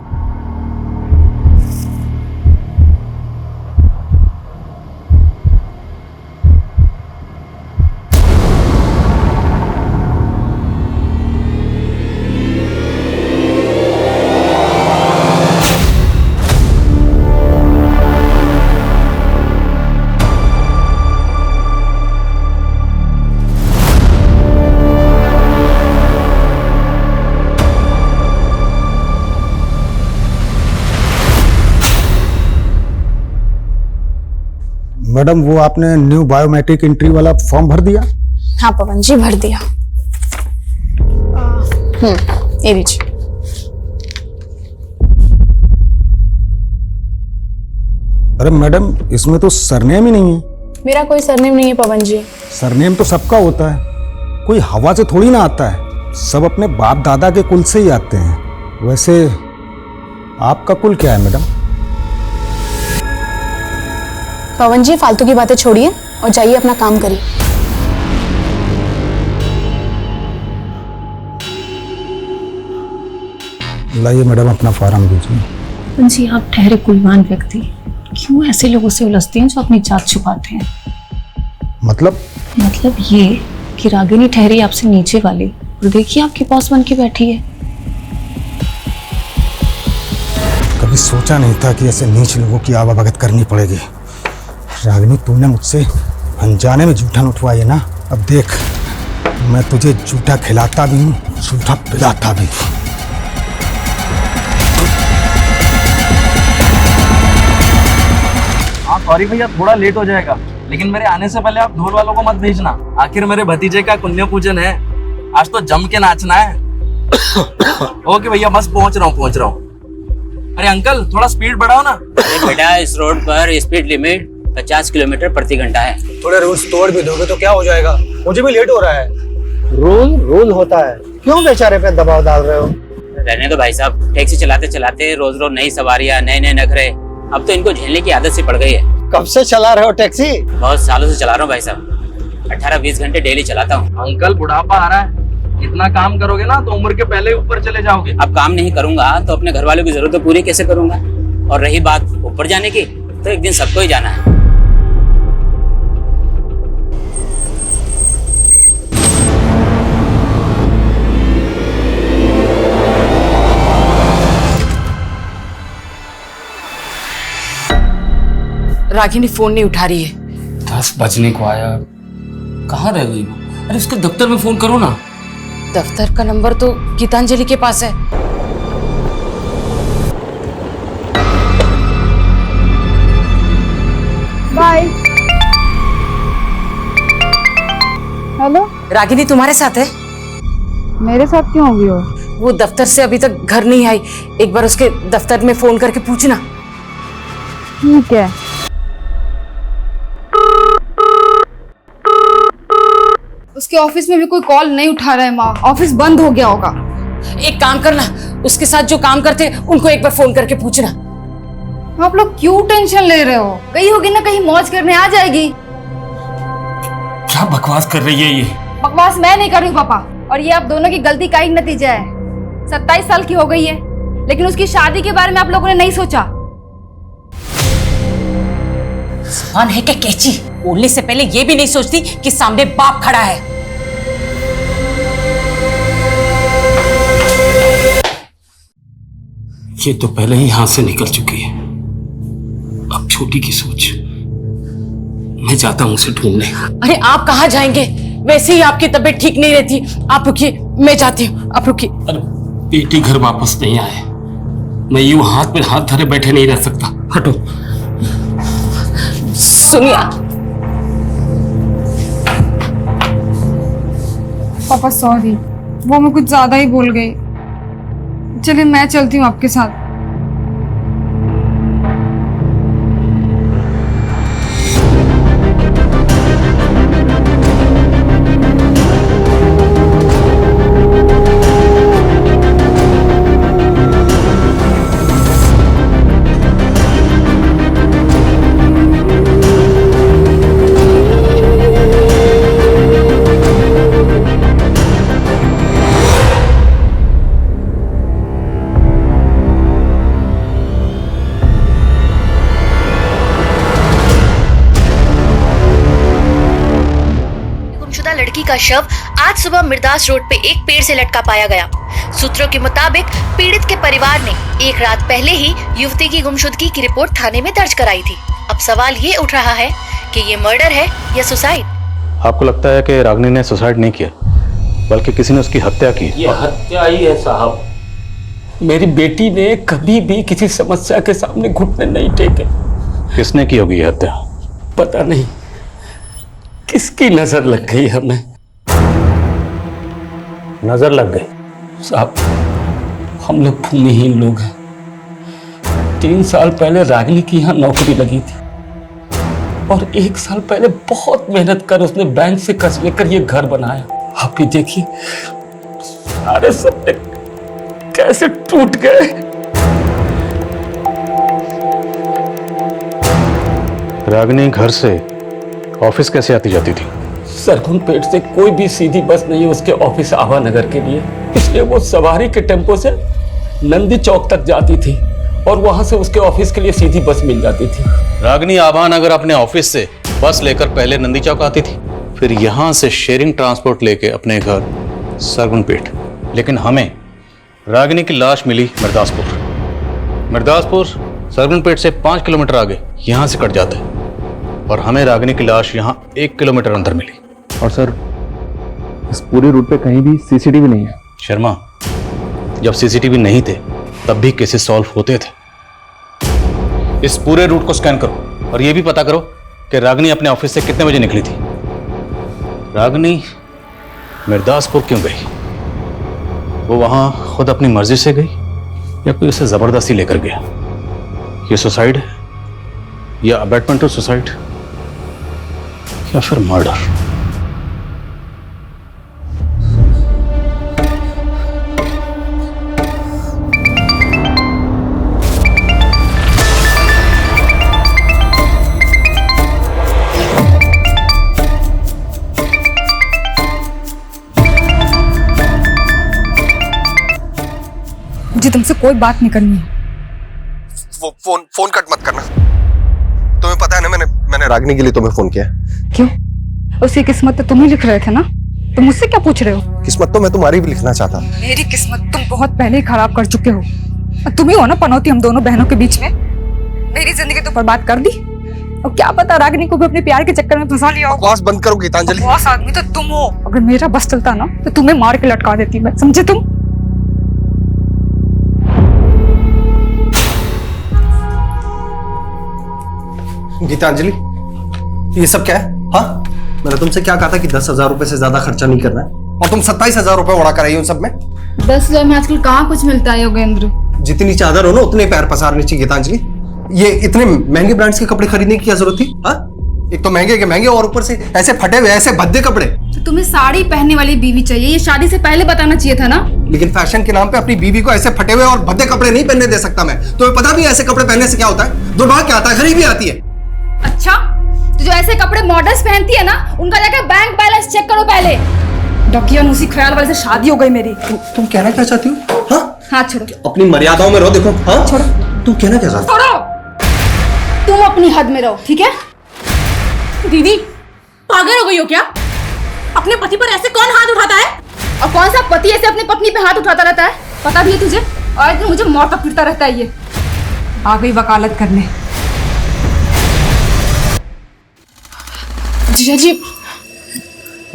मैडम, वो आपने न्यू बायोमेट्रिक एंट्री वाला फॉर्म भर दिया? हाँ पवन जी, भर दिया। ये लीजिए। अरे मैडम, इसमें तो सरनेम ही नहीं है। मेरा कोई सरनेम नहीं है पवन जी। सरनेम तो सबका होता है, कोई हवा से थोड़ी ना आता है। सब अपने बाप दादा के कुल से ही आते हैं। वैसे आपका कुल क्या है मैडम? पवन जी, फालतू की बातें छोड़िए और जाइए अपना काम करिए। लाइए मैडम, अपना फॉर्म दीजिए। पवन जी, आप ठहरे कुलवान व्यक्ति, क्यों ऐसे लोगों से उलझते हैं जो अपनी जात छुपाते हैं? मतलब ये कि रागिनी ठहरी आपसे नीचे वाली, और देखिए आपके बॉस बन के बैठी है। कभी सोचा नहीं था कि ऐसे नीच लोगों की आवाभगत करनी पड़ेगी। रागिनी, तूने मुझसे अनजाने में जूठा उठवाई है ना। अब देख, मैं तुझे जूठा खिलाता भी हूँ, जूठा पिलाता भी हूँ। हाँ सॉरी भैया, थोड़ा लेट हो जाएगा, लेकिन मेरे आने से पहले आप ढोल वालों को मत भेजना। आखिर मेरे भतीजे का पुण्य पूजन है, आज तो जम के नाचना है। ओके भैया, बस पहुंच रहा हूँ। अरे अंकल, थोड़ा स्पीड बढ़ाओ ना। अरे बेटा, इस रोड पर स्पीड लिमिट 50 किलोमीटर प्रति घंटा है। थोड़े रूल्स तोड़ भी दोगे तो क्या हो जाएगा? मुझे भी लेट हो रहा है। रूल होता है, क्यों बेचारे पे दबाव डाल रहे हो? रहने दो भाई साहब, टैक्सी चलाते चलाते रोज रोज नई सवारियां, नए नए नखरे, अब तो इनको झेलने की आदत सी पड़ गई है। कब से चला रहे हो टैक्सी? बहुत सालों से चला रहा हूँ भाई साहब, 18-20 घंटे डेली चलाता हूँ। अंकल, बुढ़ापा आ रहा है, इतना काम करोगे ना तो उम्र के पहले ऊपर चले जाओगे। अब काम नहीं करूंगा तो अपने घर वालों की जरूरतें पूरी कैसे करूंगा? और रही बात ऊपर जाने की, तो एक दिन सबको ही जाना है। रागिनी फोन नहीं उठा रही है। 10 बजने को आया, कहाँ रह गई? अरे उसके दफ्तर में फोन करो ना। दफ्तर का नंबर तो गीतांजलि के पास है। बाय। हेलो, रागिनी तुम्हारे साथ है? मेरे साथ क्यों होगी वो? वो दफ्तर से अभी तक घर नहीं आई, एक बार उसके दफ्तर में फोन करके पूछना। ठीक है। उसके ऑफिस में भी कोई कॉल नहीं उठा रहा है माँ, ऑफिस बंद हो गया होगा। एक काम करना, उसके साथ जो काम करते उनको एक बार फोन करके पूछना। आप लोग क्यों टेंशन ले रहे हो? गई होगी ना कहीं मौज करने, आ जाएगी। क्या बकवास कर रही है ये? बकवास मैं नहीं कर रही हूँ पापा, और ये आप दोनों की गलती का ही नतीजा है। 27 साल की हो गई है, लेकिन उसकी शादी के बारे में आप लोगों ने नहीं सोचा। जुबान है क्या कैची? बोलने से पहले ये भी नहीं सोचती कि सामने बाप खड़ा है। ये तो पहले ही हाथ से निकल चुकी है। अब छोटी की सोच। मैं जाता हूं उसे ढूंढने। अरे आप कहाँ जाएंगे? वैसे ही आपकी तबीयत ठीक नहीं रहती। आप रुकिए, मैं जाती हूँ, आप रुकिए। अरे बेटी घर वापस नहीं आए, मैं यूं हाथ में हाथ धरे बैठे नहीं रह सकता। हटो। सुनिए पापा सॉरी, वो मैं कुछ ज्यादा ही बोल गई। चलिए मैं चलती हूँ आपके साथ। लड़की का शव आज सुबह मिर्दास रोड पे एक पेड़ से लटका पाया गया। सूत्रों के मुताबिक पीड़ित के परिवार ने एक रात पहले ही युवती की गुमशुदगी की रिपोर्ट थाने में दर्ज कराई थी। अब सवाल ये उठ रहा है कि ये मर्डर है या सुसाइड। आपको लगता है कि रागिनी ने सुसाइड नहीं किया, बल्कि किसी ने उसकी हत्या की? ये हत्या ही है साहब। मेरी बेटी ने कभी भी किसी समस्या के सामने घुटने नहीं टेके। किसने की होगी ये हत्या? पता नहीं किसकी नजर लग गई हमें। नजर लग गई? साहब हम लोग भूमिहीन लोग हैं। 3 साल पहले रागिनी की यहाँ नौकरी लगी थी और 1 साल पहले बहुत मेहनत कर उसने बैंक से कर्ज लेकर ये घर बनाया। आप भी देखिए सारे सपने कैसे टूट गए। रागिनी घर से ऑफिस कैसे आती जाती थी? सरगुन पेट से कोई भी सीधी बस नहीं है उसके ऑफिस आवा नगर के लिए, इसलिए वो सवारी के टेम्पो से नंदी चौक तक जाती थी और वहां से उसके ऑफिस के लिए सीधी बस मिल जाती थी। रागिनी आवा नगर अपने ऑफिस से बस लेकर पहले नंदी चौक आती थी, फिर यहां से शेयरिंग ट्रांसपोर्ट लेके अपने घर सरगुन पेट। लेकिन हमें रागिनी की लाश मिली मिर्दासपुर सरगुन पेट से 5 किलोमीटर आगे यहां से कट जाता है और हमें रागिनी की लाश यहाँ 1 किलोमीटर अंदर मिली। और सर इस पूरे रूट पे कहीं भी सीसीटीवी नहीं है। शर्मा, जब सीसीटीवी नहीं थे तब भी केसेस सॉल्व होते थे। इस पूरे रूट को स्कैन करो और यह भी पता करो कि रागिनी अपने ऑफिस से कितने बजे निकली थी। रागिनी मिर्दासपुर क्यों गई? वो वहां खुद अपनी मर्जी से गई या कोई उसे जबरदस्ती लेकर गया? ये सुसाइड है या अबैटमेंट टू सुसाइड या फिर मर्डर? मुझे तुमसे कोई बात नहीं करनी है। वो फोन कट मत करना। तुम्हें पता है ना मैंने रागिनी के लिए तुम्हें फोन किया। क्यों? उसकी किस्मत तो तुम ही लिख रहे थे ना, तुम मुझसे क्या पूछ रहे हो? किस्मत तो मैं तुम्हारी भी लिखना चाहता। मेरी किस्मत तुम बहुत पहले ही खराब कर चुके हो। तुम ही हो ना पनौती हम दोनों बहनों के बीच में। मेरी जिंदगी तो बर्बाद कर दी और क्या पता रागिनी को भी अपने प्यार के चक्कर में फंसा लिया हो। बकवास बंद करो गीतांजलि। बॉस आदमी तो तुम हो। अगर मेरा बस चलता ना तो तुम्हें मार के लटका देती मैं, समझे तुम? गीतांजलि ये सब क्या है? हाँ, मैंने तुमसे क्या कहा था कि 10,000 रुपए से ज्यादा खर्चा नहीं करना है और तुम 27,000 रुपए उड़ा कर आई हो उन सब में। 10,000 में आजकल कहाँ कुछ मिलता है योगेंद्र? जितनी चादर हो ना उतने पैर पसारने चाहिए गीतांजलि। ये इतने महंगे ब्रांड्स के कपड़े खरीदने की क्या जरूरत थी? हाँ, एक तो महंगे के महंगे और ऊपर से ऐसे फटे हुए ऐसे भद्दे कपड़े। तो तुम्हें साड़ी पहनने वाली बीवी चाहिए, ये शादी से पहले बताना चाहिए था ना। लेकिन फैशन के नाम पे अपनी बीवी को ऐसे फटे हुए और भद्दे कपड़े नहीं पहनने दे सकता मैं। तुम्हें पता भी है ऐसे कपड़े पहनने से क्या होता है? दुर्भाग्य क्या आता है, गरीबी आती है। अच्छा, तो जो ऐसे कपड़े मॉडल्स पहनती है ना उनका जाकर बैंक बैलेंस चेक करो पहले। डॉक्यूमेंट उसी ख्याल वाले से शादी हो गई मेरी। तुम कहना क्या चाहती हो? हाँ, हाथ छोड़ो। अपनी मर्यादाओं में रहो। देखो, हाँ छोड़ो। तुम कहना क्या चाहती हो? छोड़ो, तुम अपनी हद में रहो, ठीक है? दीदी पागल हो गई हो क्या? अपने पति पर ऐसे कौन हाथ उठाता है? और कौन सा पति ऐसे अपनी पत्नी पे हाथ उठाता रहता है? पता भी है तुझे? आए दिन मुझे मारता पीटता रहता है ये। आ गई वकालत करने। जीजा जी,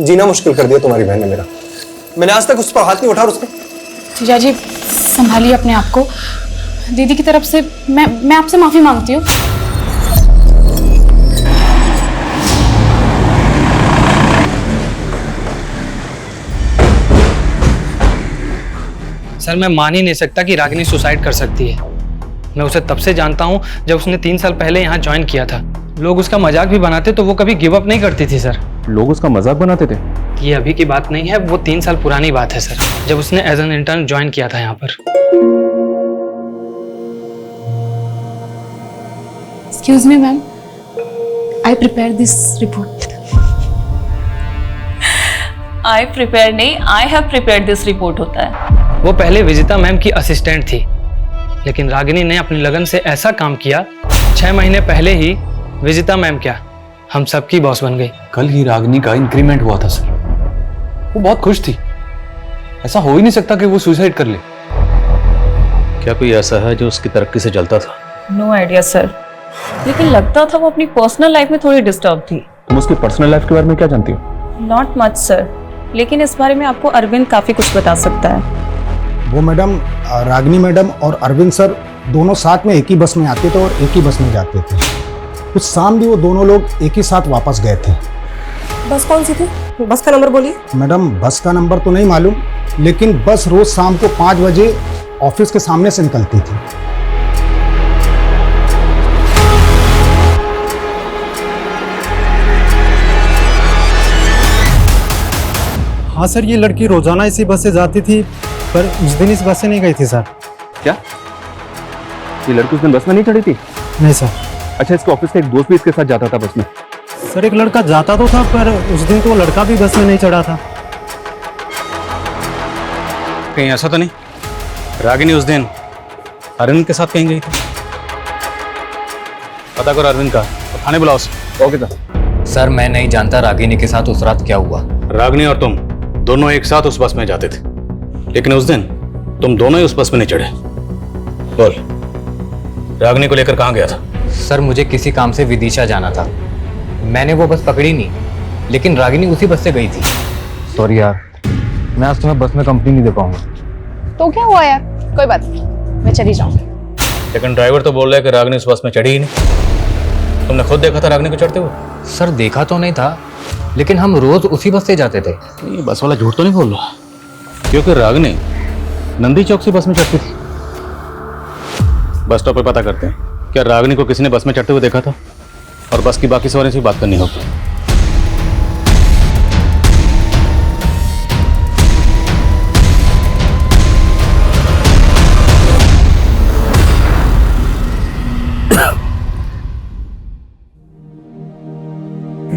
जीना मुश्किल कर दिया तुम्हारी बहन ने मेरा। मैंने आज तक उस पर हाथ नहीं उठा उसने। जीजा जी संभालिए अपने आप को। दीदी की तरफ से मैं आपसे माफी मांगती हूँ। सर मैं मान ही नहीं सकता कि रागिनी सुसाइड कर सकती है। मैं उसे तब से जानता हूँ जब उसने 3 साल पहले यहाँ ज्वाइन किया था। लोग उसका मजाक भी बनाते तो वो कभी गिव अप नहीं करती थी सर। लोग उसका मजाक बनाते थे? ये अभी की बात नहीं है, वो 3 साल पुरानी बात है सर, जब उसने एज एन इंटर्न ज्वाइन किया था यहाँ पर। Excuse me ma'am, I prepare this report. I prepare नहीं, I have prepared this report होता है। वो पहले विजिता मैम की असिस्टेंट थी, लेकिन रागिनी ने अपनी लगन से ऐसा काम किया 6 महीने पहले ही विजिता मैम क्या हम सबकी बॉस बन गई। कल ही रागिनी का इंक्रीमेंट हुआ था सर। वो बहुत खुश थी। ऐसा हो ही नहीं सकता कि वो सुसाइड कर ले। क्या कोई ऐसा है जो उसकी तरक्की से जलता था? नो आइडिया सर, लेकिन लगता था वो अपनी पर्सनल लाइफ में थोड़ी डिस्टर्ब थी। तुम उसकी पर्सनल लाइफ के बारे में क्या जानती हो? नॉट मच सर, लेकिन इस बारे में आपको अरविंद काफी कुछ बता सकता है। वो मैडम, रागिनी मैडम और अरविंद सर दोनों साथ में एक ही बस में आते थे और एक ही बस में जाते थे। कुछ शाम भी वो दोनों लोग एक ही साथ वापस गए थे। बस कौन सी थी? बस का नंबर बोलिए। मैडम बस का नंबर तो नहीं मालूम, लेकिन बस रोज शाम को 5 बजे ऑफिस के सामने से निकलती थी। हाँ सर, ये लड़की रोजाना इसी बस से जाती थी, पर उस दिन इस बस से नहीं गई थी सर। क्या ये लड़की उस दिन बस में नहीं चढ़ी थी? नहीं सर। अच्छा, इसके ऑफिस का एक दोस्त भी इसके साथ जाता था बस में? सर एक लड़का जाता तो था, पर उस दिन तो वो लड़का भी बस में नहीं चढ़ा था। कहीं ऐसा तो नहीं रागिनी उस दिन अरविंद के साथ कहीं गई थी? पता करो अरविंद का, तो थाने बुलाओ उसे। Okay sir. सर मैं नहीं जानता रागिनी के साथ उस रात क्या हुआ। रागिनी और तुम दोनों एक साथ उस बस में जाते थे, लेकिन उस दिन तुम दोनों ही उस बस में नहीं चढ़े। बोल, रागिनी को लेकर कहाँ गया था? सर मुझे किसी काम से विदिशा जाना था। मैंने वो बस पकड़ी नहीं, लेकिन रागिनी उसी बस से गई थी। सॉरी यार, मैं आज तुम्हें बस में कंपनी नहीं दे पाऊंगा। तो क्या हुआ यार, कोई बात नहीं, मैं चली जाऊंगी। लेकिन ड्राइवर तो बोल रहा है कि रागिनी उस बस में चढ़ी ही नहीं। तुमने खुद देखा था रागिनी को चढ़ते हुए? सर देखा तो नहीं था, लेकिन हम रोज उसी बस से जाते थे। ये बस वाला झूठ तो नहीं बोल रहा, क्योंकि रागिनी नंदी चौक से बस में चढ़ती थी। बस स्टॉप पे पता करते हैं क्या रागिनी को किसी ने बस में चढ़ते हुए देखा था, और बस की बाकी सवारी से बात करनी होगी।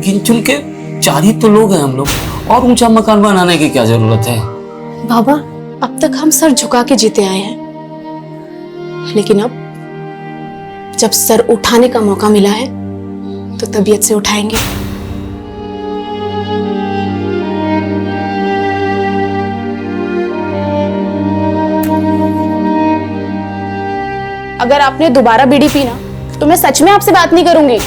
गिन चुन के 4 ही तो लोग हैं हम लोग, और ऊंचा मकान बनाने की क्या जरूरत है? बाबा, अब तक हम सर झुका के जीते आए हैं, लेकिन अब जब सर उठाने का मौका मिला है तो तबीयत से उठाएंगे। अगर आपने दोबारा बीड़ी पी ना, तो मैं सच में आपसे बात नहीं करूंगी।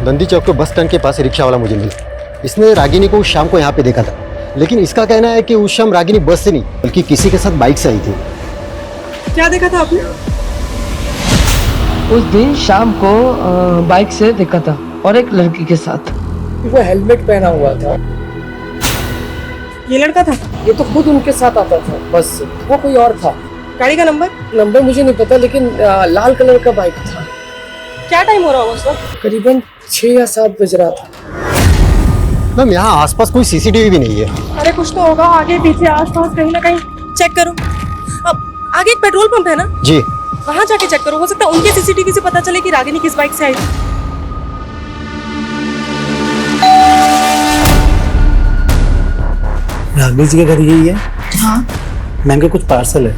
नंदी चौक के बस स्टैंड के पास रिक्शा वाला मुझे मिला। इसने रागिनी को उस शाम को यहाँ पे देखा था, लेकिन इसका कहना है कि उस शाम रागिनी बस से नहीं बल्कि किसी के साथ बाइक से आई थी। क्या देखा था आपने? उस दिन शाम को बाइक से देखा था और एक लड़की के साथ। वो हेलमेट पहना हुआ था। ये लड़का था? ये तो खुद उनके साथ आता था बस से, वो कोई और था। गाड़ी का नंबर मुझे नहीं पता, लेकिन लाल कलर का बाइक था। क्या टाइम हो रहा होगा सर? करीबन 6 या 7 बज रहा था। मैम यहाँ आसपास कोई सीसीटीवी भी नहीं है। अरे कुछ तो होगा, आगे पीछे आसपास कहीं ना कहीं चेक करो। अब आगे एक पेट्रोल पंप है ना जी, वहां जाके चेक करो, हो सकता है उनके सीसीटीवी से पता चले कि रागिनी किस बाइक से आई थी। रागिनी जी का घर यही है? हाँ मैम के कुछ पार्सल है।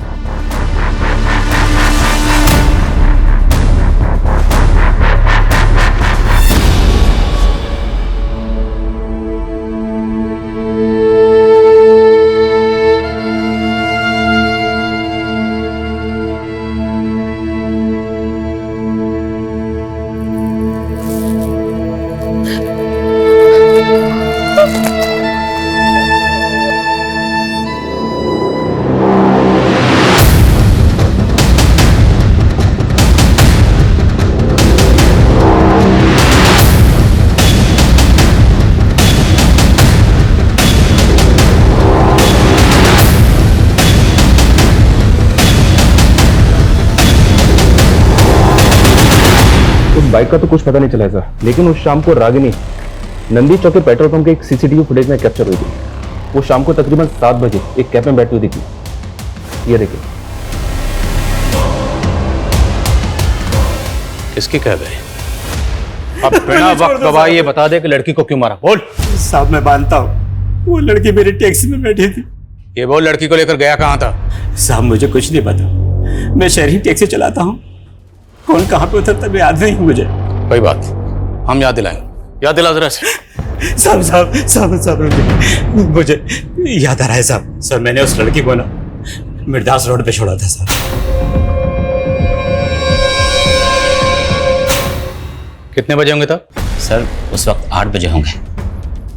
बाइक का तो कुछ पता नहीं चला सर, लेकिन उस शाम को रागिनी नंदी चौक के पेट्रोल पंप के एक सीसीटीवी फुटेज में कैप्चर हुई थी। वो शाम को तकरीबन 7 बजे एक कैब में बैठी हुई दिखी। ये देखिए। किसकी कैब है? अब बिना वक्त गवाए ये बता दे कि लड़की को क्यों मारा। बोल। साहब मैं मानता हूँ वो लड़की मेरी टैक्सी में बैठी थी। ये बोल, लड़की को लेकर गया कहाँ था? साहब मुझे कुछ नहीं पता, मैं शहरी टैक्सी चलाता हूँ, कौन कहाँ पे उतरता है याद नहीं मुझे। कोई बात, हम याद दिलाएंगे। याद दिला जरा से। साहब मुझे याद आ रहा है साहब। सर मैंने उस लड़की को ना मिर्दास रोड पे छोड़ा था साहब। कितने बजे होंगे तब? सर उस वक्त 8 बजे होंगे।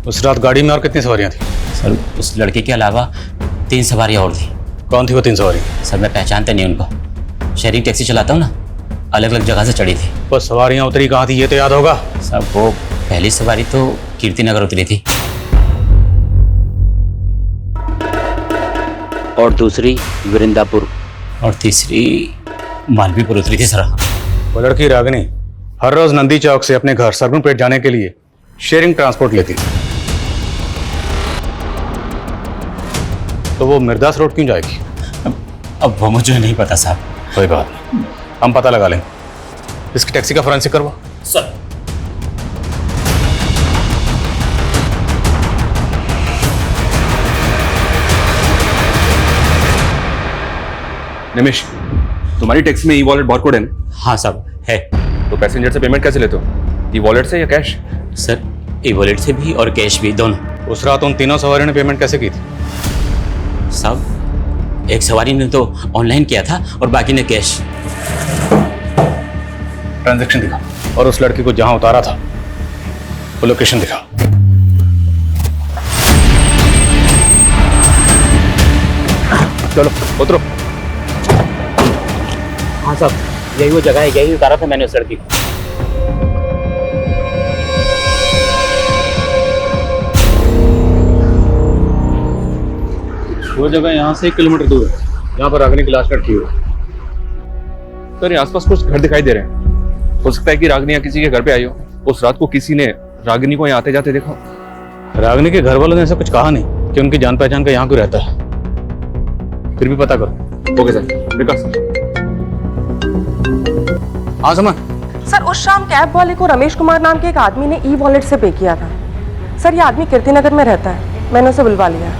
उस रात गाड़ी में और कितनी सवारियां थी? सर उस लड़के के अलावा 3 सवारियां और थी। कौन थी वो 3 सवारी? सर मैं पहचानते नहीं उनको, शहरी टैक्सी चलाता हूँ ना, अलग अलग जगह से चढ़ी थी। वो सवारियां उतरी कहाँ थी ये तो याद होगा? साहब वो पहली सवारी तो कीर्ति नगर उतरी थी और दूसरी वृंदापुर और तीसरी मालवीपुर उतरी थी सर। वो लड़की रागिनी हर रोज नंदी चौक से अपने घर सरगुनपेट जाने के लिए शेयरिंग ट्रांसपोर्ट लेती थी, तो वो मिर्दास रोड क्यों जाएगी? अब वो मुझे नहीं पता साहब। कोई बात नहीं, हम पता लगा लेंगे। इसकी टैक्सी का फोरेंसिक करवा। सर निमिष, तुम्हारी टैक्सी में ई वॉलेट बारकोड है ना? हाँ साहब है। तो पैसेंजर से पेमेंट कैसे लेते हो? ई वॉलेट से या कैश? सर ई वॉलेट से भी और कैश भी, दोनों। उस रात उन तीनों सवारियों ने पेमेंट कैसे की थी? साहब एक सवारी ने तो ऑनलाइन किया था और बाकी ने कैश। ट्रांजैक्शन दिखा और उस लड़की को जहां उतारा था वो लोकेशन दिखा। चलो उतरो। हाँ साहब यही वो जगह है, यही उतारा था मैंने उस लड़की को। वो जगह यहाँ से 1 किलोमीटर दूर है, यहाँ पर रागिनी की लाश लटकी हुई। सर आसपास कुछ घर दिखाई दे रहे हैं, हो सकता है कि रागिनी या किसी के घर पे आई हो। उस रात को किसी ने रागिनी को यहाँ आते जाते देखा। रागिनी के घर वालों ने ऐसा कुछ कहा नहीं कि उनकी जान पहचान का यहाँ क्यों रहता है, फिर भी पता करो। ओके सर, विकास। हाँ समझ। सर उस शाम कैब वाले को रमेश कुमार नाम के एक आदमी ने ई वॉलेट से पे किया था। सर ये आदमी कीर्ति नगर में रहता है, मैंने उसे बुलवा लिया।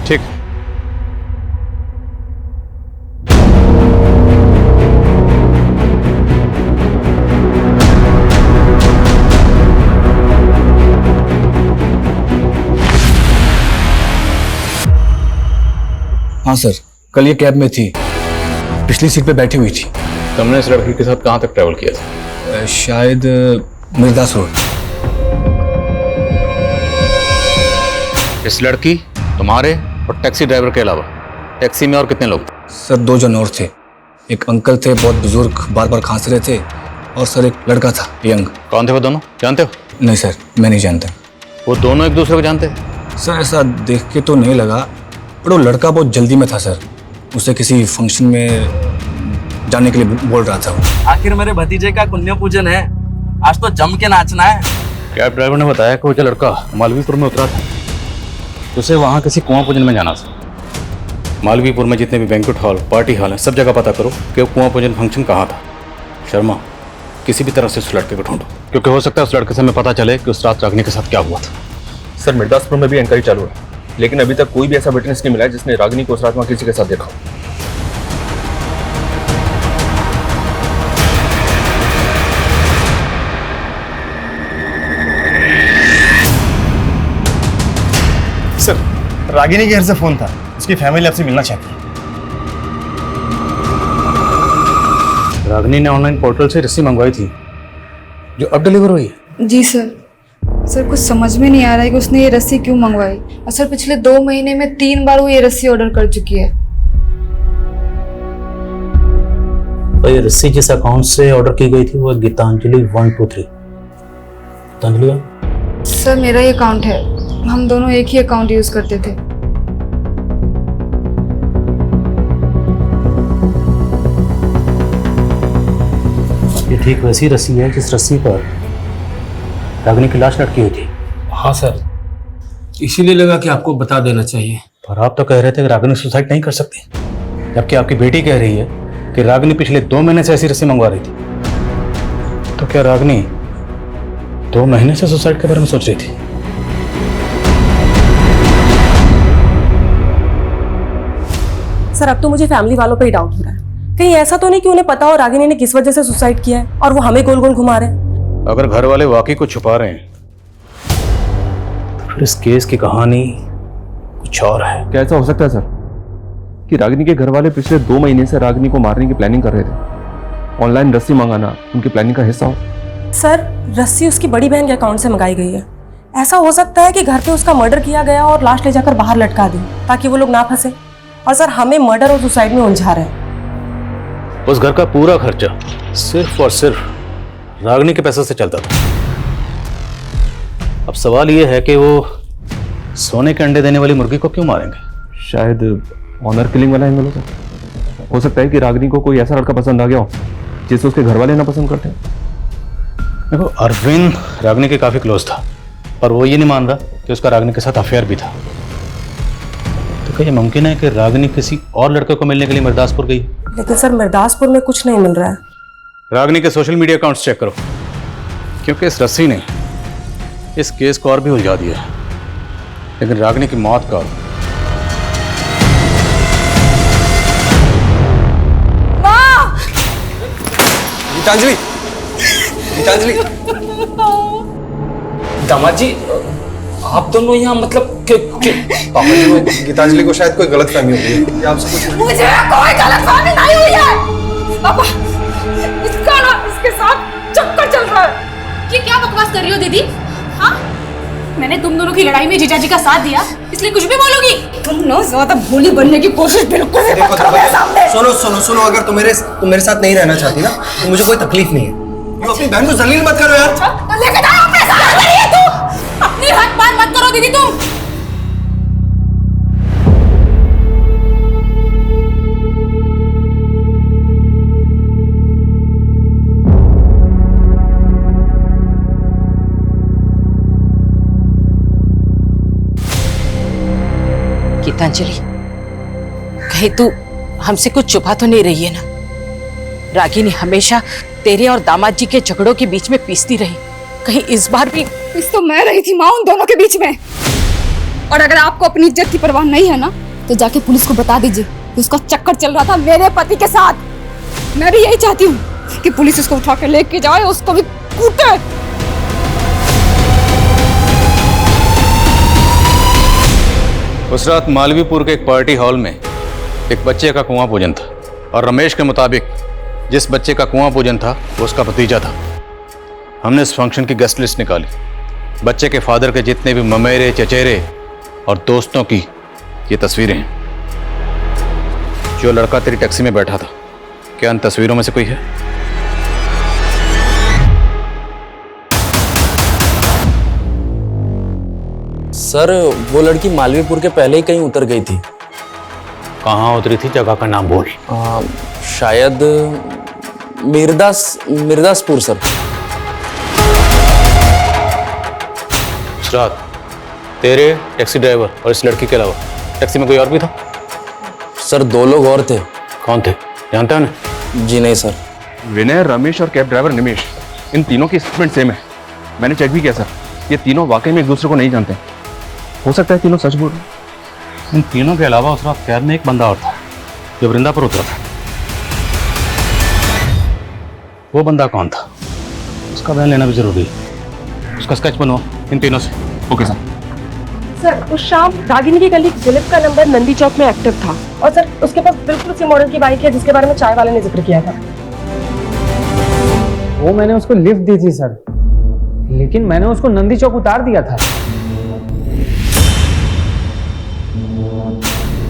ठीक। हाँ सर, कल ये कैब में थी, पिछली सीट पे बैठी हुई थी। तुमने इस लड़की के साथ कहाँ तक ट्रैवल किया था? शायद मिर्दास रोड। इस लड़की, तुम्हारे और टैक्सी ड्राइवर के अलावा टैक्सी में और कितने लोग थे? सर 2 जन और थे। एक अंकल थे, बहुत बुजुर्ग, बार बार खांस रहे थे, और सर एक लड़का था, यंग। कौन थे वो दोनों, जानते हो? नहीं सर, मैं नहीं जानता। वो दोनों एक दूसरे को जानते? सर ऐसा देख के तो नहीं लगा, पर वो लड़का बहुत जल्दी में था सर, उसे किसी फंक्शन में जाने के लिए बोल रहा था वो। आखिर मेरे भतीजे का पुण्य पूजन है, आज तो जम के नाचना है। कैब ड्राइवर ने बताया कि वो जो लड़का मालवीपुर में उतरा था, उसे वहाँ किसी कुआं पूजन में जाना था। मालवीपुर में जितने भी बैंक्वेट हॉल, पार्टी हॉल हैं, सब जगह पता करो कि वो कुआं पूजन फंक्शन कहाँ था। शर्मा, किसी भी तरह से उस लड़के को ढूंढो, क्योंकि हो सकता है उस लड़के से हमें पता चले कि उस रात रागिनी के साथ क्या हुआ था। सर, मिर्दासपुर में भी इंक्वायरी चालू है, लेकिन अभी तक कोई भी ऐसा विटनेस नहीं मिला है जिसने रागिनी को उस रात वहाँ किसी के साथ देखा हो। सर, रागिनी के घर से फोन था, उसकी फैमिली आपसे मिलना चाहती है। रागिनी ने ऑनलाइन पोर्टल से रस्सी मंगवाई थी जो अब डिलीवर हुई है। जी सर। सर कुछ समझ में नहीं आ रहा है कि उसने ये रस्सी क्यों मंगवाई। और सर पिछले 2 महीने में 3 बार वो ये रस्सी ऑर्डर कर चुकी है। तो ये रस्सी जिस अकाउंट से ऑर्डर की गई थी वो गीतांजलि 123। गीतांजलि सर मेरा ही अकाउंट है, हम दोनों एक ही अकाउंट यूज करते थे। ये ठीक वैसी रस्सी है जिस रस्सी पर रागिनी की लाश लटकी हुई थी। हाँ सर, इसीलिए लगा कि आपको बता देना चाहिए। पर आप तो कह रहे थे कि रागिनी सुसाइड नहीं कर सकती, जबकि आपकी बेटी कह रही है कि रागिनी पिछले 2 महीने से ऐसी रस्सी मंगवा रही थी। तो क्या रागिनी 2 महीने से सुसाइड के बारे में सोच रही थी? सर अब तो मुझे फैमिली वालों पे ही डाउट हो रहा है। कहीं ऐसा तो नहीं कि उन्हें पता हो रागिनी ने किस वजह से सुसाइड किया है और वो हमें गोल गोल घुमा रहे हैं। अगर घर वाले वाकई कुछ छुपा रहे हैं तो फिर इस केस की कहानी कुछ और है। क्या ऐसा हो सकता है सर कि रागिनी के घर वाले पिछले 2 महीने से रागिनी को मारने की प्लानिंग कर रहे थे? ऑनलाइन रस्सी मंगाना उनकी प्लानिंग का हिस्सा हो? सर रस्सी उसकी बड़ी बहन के अकाउंट से मंगाई गई है। ऐसा हो सकता है कि घर पे उसका मर्डर किया गया और लाश ले जाकर बाहर लटका दी ताकि वो लोग ना फंसे। और सर हमें मर्डर और सुसाइड में उलझा रहे हैं। उस घर का पूरा खर्चा सिर्फ और सिर्फ रागिनी के पैसे से चलता था। अब सवाल यह है कि वो सोने के अंडे देने वाली मुर्गी को क्यों मारेंगे? शायद ऑनर किलिंग वाला एंगल हो सकता है कि रागिनी को कोई ऐसा लड़का पसंद आ गया हो जिसे उसके घर वाले ना पसंद करते। देखो, अरविंद रागिनी के काफी क्लोज था, पर वो ये नहीं मान रहा कि उसका रागिनी के साथ अफेयर भी था। तो क्या ये मुमकिन है कि रागिनी किसी और लड़के को मिलने के लिए मिर्दासपुर गई? लेकिन सर मिर्दासपुर में कुछ नहीं मिल रहा है। रागिनी के सोशल मीडिया अकाउंट्स चेक करो, क्योंकि इस रस्सी ने इस केस को और भी उलझा दिया है। लेकिन रागिनी की मौत का गीतांजलि, गीतांजलि। दामाद जी, आप दोनों यहाँ मतलब पापा जी, गीतांजलि को शायद कोई गलतफहमी हो गई है। आपसे कुछ मुझे कोई गलतफहमी नहीं हुई है। पापा, इसका ना इसके साथ चक्कर चल रहा है। ये क्या बकवास कर रही हो दीदी? हाँ, मैंने तुम दोनों की लड़ाई में जीजाजी का साथ दिया, इसलिए कुछ भी बोलोगी? तुम ना ज्यादा भोली बनने की कोशिश बिल्कुल भी मत करो मेरे सामने। सुनो सुनो सुनो, अगर तुम मेरे साथ नहीं रहना चाहती ना तो मुझे कोई तकलीफ नहीं है। तुम अपनी बहन को जलील मत करो यार। लेके जाओ अपने साथ। तू अपनी हद पार मत करो दीदी तुम। गीतांजलि, कहीं तू हमसे कुछ छुपा तो नहीं रही है ना? रागिनी हमेशा तेरे और दामाद जी के झगड़ों के बीच में पीसती रही, कहीं इस बार भी? इस तो मैं रही थी माँ उन दोनों के बीच में। और अगर आपको अपनी इज्जत की परवाह नहीं है ना तो जाके पुलिस को बता दीजिए कि उसका चक्कर चल रहा था मेरे पति के साथ। मैं भी यही चाहती हूँ कि पुलिस उसको उठा के लेके जाए, उसको भी कूटे। उस रात मालवीपुर के एक पार्टी हॉल में एक बच्चे का कुआं पूजन था, और रमेश के मुताबिक जिस बच्चे का कुआं पूजन था वो उसका भतीजा था। हमने इस फंक्शन की गेस्ट लिस्ट निकाली। बच्चे के फादर के जितने भी ममेरे, चचेरे और दोस्तों की ये तस्वीरें हैं। जो लड़का तेरी टैक्सी में बैठा था, क्या इन तस्वीरों में से कोई है? सर वो लड़की मालवीपुर के पहले ही कहीं उतर गई थी। कहाँ उतरी थी, जगह का नाम बोल। शायद मिर्दासपुर सर। उस रात तेरे, टैक्सी ड्राइवर और इस लड़की के अलावा टैक्सी में कोई और भी था? सर 2 लोग और थे। कौन थे, जानते हो ना? जी नहीं सर। विनय, रमेश और कैब ड्राइवर निमेश, इन तीनों की स्टेटमेंट सेम है। मैंने चेक भी किया सर, ये तीनों वाकई में एक दूसरे को नहीं जानते। हो सकता है तीनों सच बोल रहे हैं। इन तीनों के अलावा उस रात कैब में एक बंदा और था जो वृंदा पर उतरा था। वो बंदा कौन था, उसका बयान लेना भी जरूरी है। उसका स्केच बनवाओ इन तीनों से। Okay sir. सर उस शाम रागिनी की कलीग दिलीप का नंबर नंदी चौक में एक्टिव था और सर उसके पास बिल्कुल उसी मॉडल की बाइक है जिसके बारे में चाय वाले ने जिक्र किया था। वो मैंने उसको लिफ्ट दी थी सर, लेकिन मैंने उसको नंदी चौक उतार दिया था।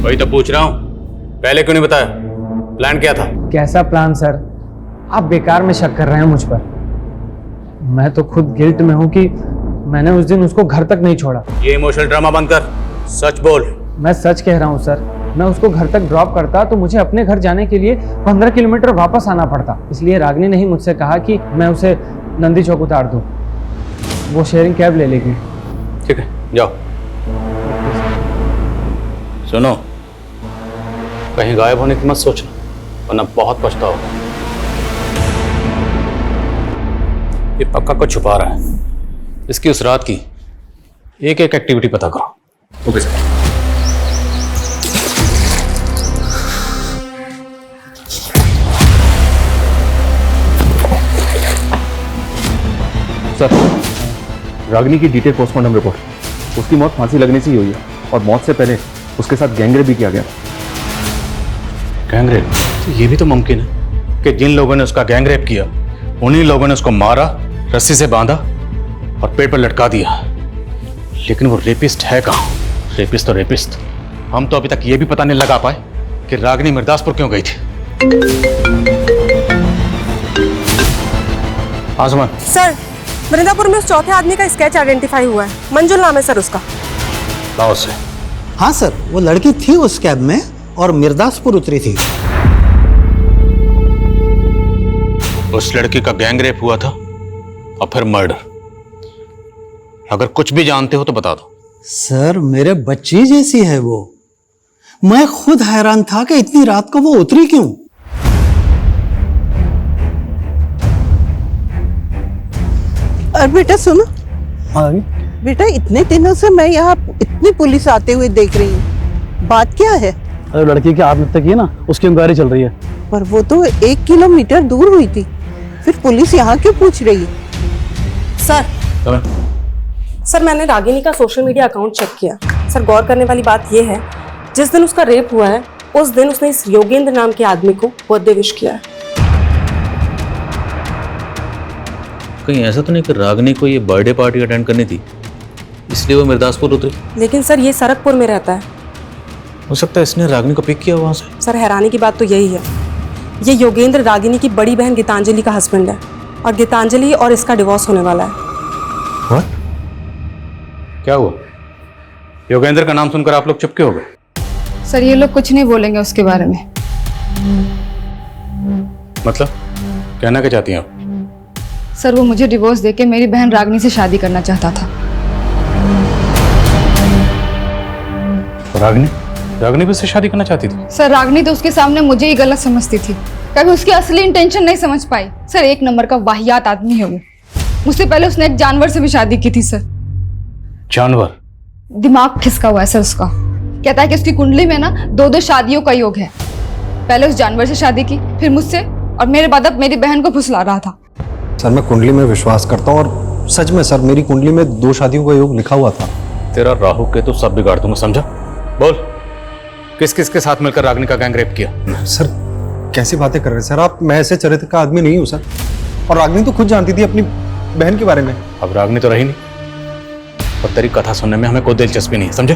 वही तो पूछ रहा हूँ, पहले क्यों नहीं बताया? प्लान क्या था? कैसा प्लान सर, आप बेकार में शक कर रहे हैं मुझ पर। मैं तो खुद गिल्ट में हूँ कि मैंने उस दिन उसको घर तक नहीं छोड़ा। ये इमोशनल ड्रामा बंद कर, सच बोल। मैं सच कह रहा हूँ सर, मैं उसको घर तक ड्रॉप करता तो मुझे अपने घर जाने के लिए 15 किलोमीटर वापस आना पड़ता। इसलिए रागिनी ने ही मुझसे कहा कि मैं उसे नंदी चौक उतार दूँ, वो शेयरिंग कैब ले लेगी। ठीक है, जाओ। सुनो, कहीं गायब होने की मत सोचना, वरना बहुत पछताओगे। ये पक्का कुछ छुपा रहा है। इसकी उस रात की एक एक एक्टिविटी पता करो। Okay sir. सर, रागिनी की डिटेल पोस्टमार्टम रिपोर्ट। उसकी मौत फांसी लगने से ही हुई है और मौत से पहले उसके साथ गैंगरेप भी किया गया। गैंगरेप? ये भी तो मुमकिन है कि जिन लोगों ने उसका गैंगरेप किया उन्हीं लोगों ने उसको मारा, रस्सी से बांधा और पेड़ पर लटका दिया। लेकिन वो रेपिस्ट है कहाँ? रेपिस्ट तो रेपिस्ट। हम तो अभी तक ये भी पता नहीं लगा पाए कि रागिनी मिर्दासपुर क्यों गई थी। आसमान सर, वृंदापुर में उस चौथे आदमी का स्केच आइडेंटिफाई हुआ है। मंजुल नाम है सर उसका। लाओ से। हाँ सर, वो लड़की थी उस कैब में और मिर्दासपुर उतरी थी। उस लड़की का गैंगरेप हुआ था और फिर मर्डर। अगर कुछ भी जानते हो तो बता दो। सर मेरे बच्ची जैसी है वो। मैं खुद हैरान था कि इतनी रात को वो उतरी क्यों। और बेटा सुनो। बेटा इतने दिनों से मैं यहाँ इतनी पुलिस आते हुए देख रही हूँ, बात क्या है? अरे लड़की की आत्महत्या की है ना, उसकी इंक्वायरी चल रही है। पर वो तो 1 किलोमीटर दूर हुई थी, फिर पुलिस यहाँ क्यों पूछ रही है? सर मैंने रागिनी का सोशल मीडिया अकाउंट चेक किया। सर गौर करने वाली बात यह है, जिस दिन उसका रेप हुआ है उस दिन उसने इस योगेंद्र नाम के आदमी को बर्थडे विश किया है। कहीं ऐसा तो नहीं कि रागिनी को ये बर्थडे पार्टी अटेंड करनी थी इसलिए वो मिर्दासपुर उतरी? लेकिन सर ये सरकपुर में रहता है। हो सकता है इसने रागिनी को पिक किया वहां से। सर हैरानी की बात तो यही है, ये योगेंद्र रागिनी की बड़ी बहन गीतांजलि का हस्बैंड है और गीतांजलि और इसका डिवोर्स होने वाला है। What? क्या हुआ? योगेंद्र का नाम सुनकर आप लोग चुप क्यों हो गए? सर ये लोग कुछ नहीं बोलेंगे उसके बारे में। मतलब कहना क्या चाहती हैं आप? सर वो मुझे डिवोर्स देके मेरी बहन रागिनी से शादी करना चाहता था। रागिनी भी उससे शादी करना चाहती थी? सर रागिनी तो उसके सामने मुझे ही गलत समझती थी, कभी उसकी असली इंटेंशन नहीं समझ पाई। सर 1 नंबर का वाहियात आदमी है वो। मुझसे पहले उसने एक जानवर से भी शादी की थी सर। जानवर? दिमाग खिसका हुआ है सर उसका। कहता है कि उसकी कुंडली में ना 2-2 शादियों का योग है। पहले उस जानवर से शादी की, फिर मुझसे, और मेरे बाद अब मेरी बहन को फुसला रहा था। सर मैं कुंडली में विश्वास करता हूँ और सच में सर मेरी कुंडली में 2 शादियों का योग लिखा हुआ था। तेरा राहु के तो सब बिगाड़ दूंगा, समझा? बोल, किस किस के साथ मिलकर रागिनी का गैंगरेप किया? सर कैसी बातें कर रहे हैं सर आप? मैं ऐसे चरित्र का आदमी नहीं हूँ सर। और रागिनी तो खुद जानती थी अपनी बहन के बारे में। अब रागिनी तो रही नहीं और तेरी कथा सुनने में हमें कोई दिलचस्पी नहीं है, समझे?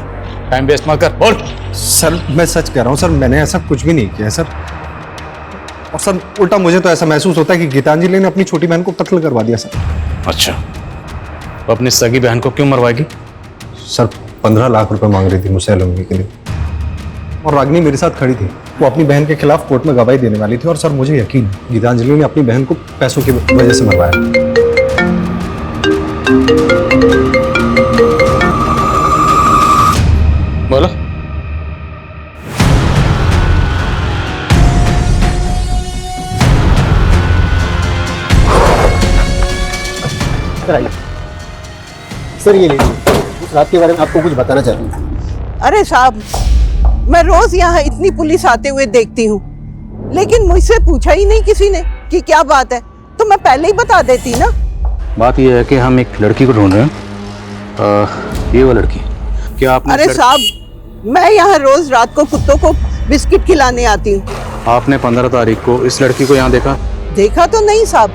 टाइम वेस्ट मत कर, बोल। सर मैं सच कह रहा हूँ सर, मैंने ऐसा कुछ भी नहीं किया सर। और सर उल्टा मुझे तो ऐसा महसूस होता है कि गीतांजलि ने अपनी छोटी बहन को कत्ल करवा दिया सर। अच्छा, वो अपनी सगी बहन को क्यों मरवाएगी? सर 15 लाख रुपए मांग रही थी मुझसे एलुमनी के लिए। और रागिनी मेरे साथ खड़ी थी। वो अपनी बहन के खिलाफ कोर्ट में गवाही देने वाली थी और सर मुझे यकीन है गीतांजलि ने अपनी बहन को पैसों की वजह से मरवाया। बोलो। सर ये लीजिए, उस रात के बारे में आपको कुछ बताना चाहती हूँ। अरे साहब, मैं रोज यहाँ इतनी पुलिस आते हुए देखती हूँ, लेकिन मुझसे पूछा ही नहीं किसी ने कि क्या बात है, तो मैं पहले ही बता देती ना। बात यह है कि हम एक लड़की को ढूंढ रहे हैं। ये वो लड़की क्या आपने? अरे साहब, मैं यहाँ रोज रात को कुत्तों को बिस्किट खिलाने आती हूँ। आपने 15 तारीख को इस लड़की को यहाँ देखा? देखा तो नहीं साहब,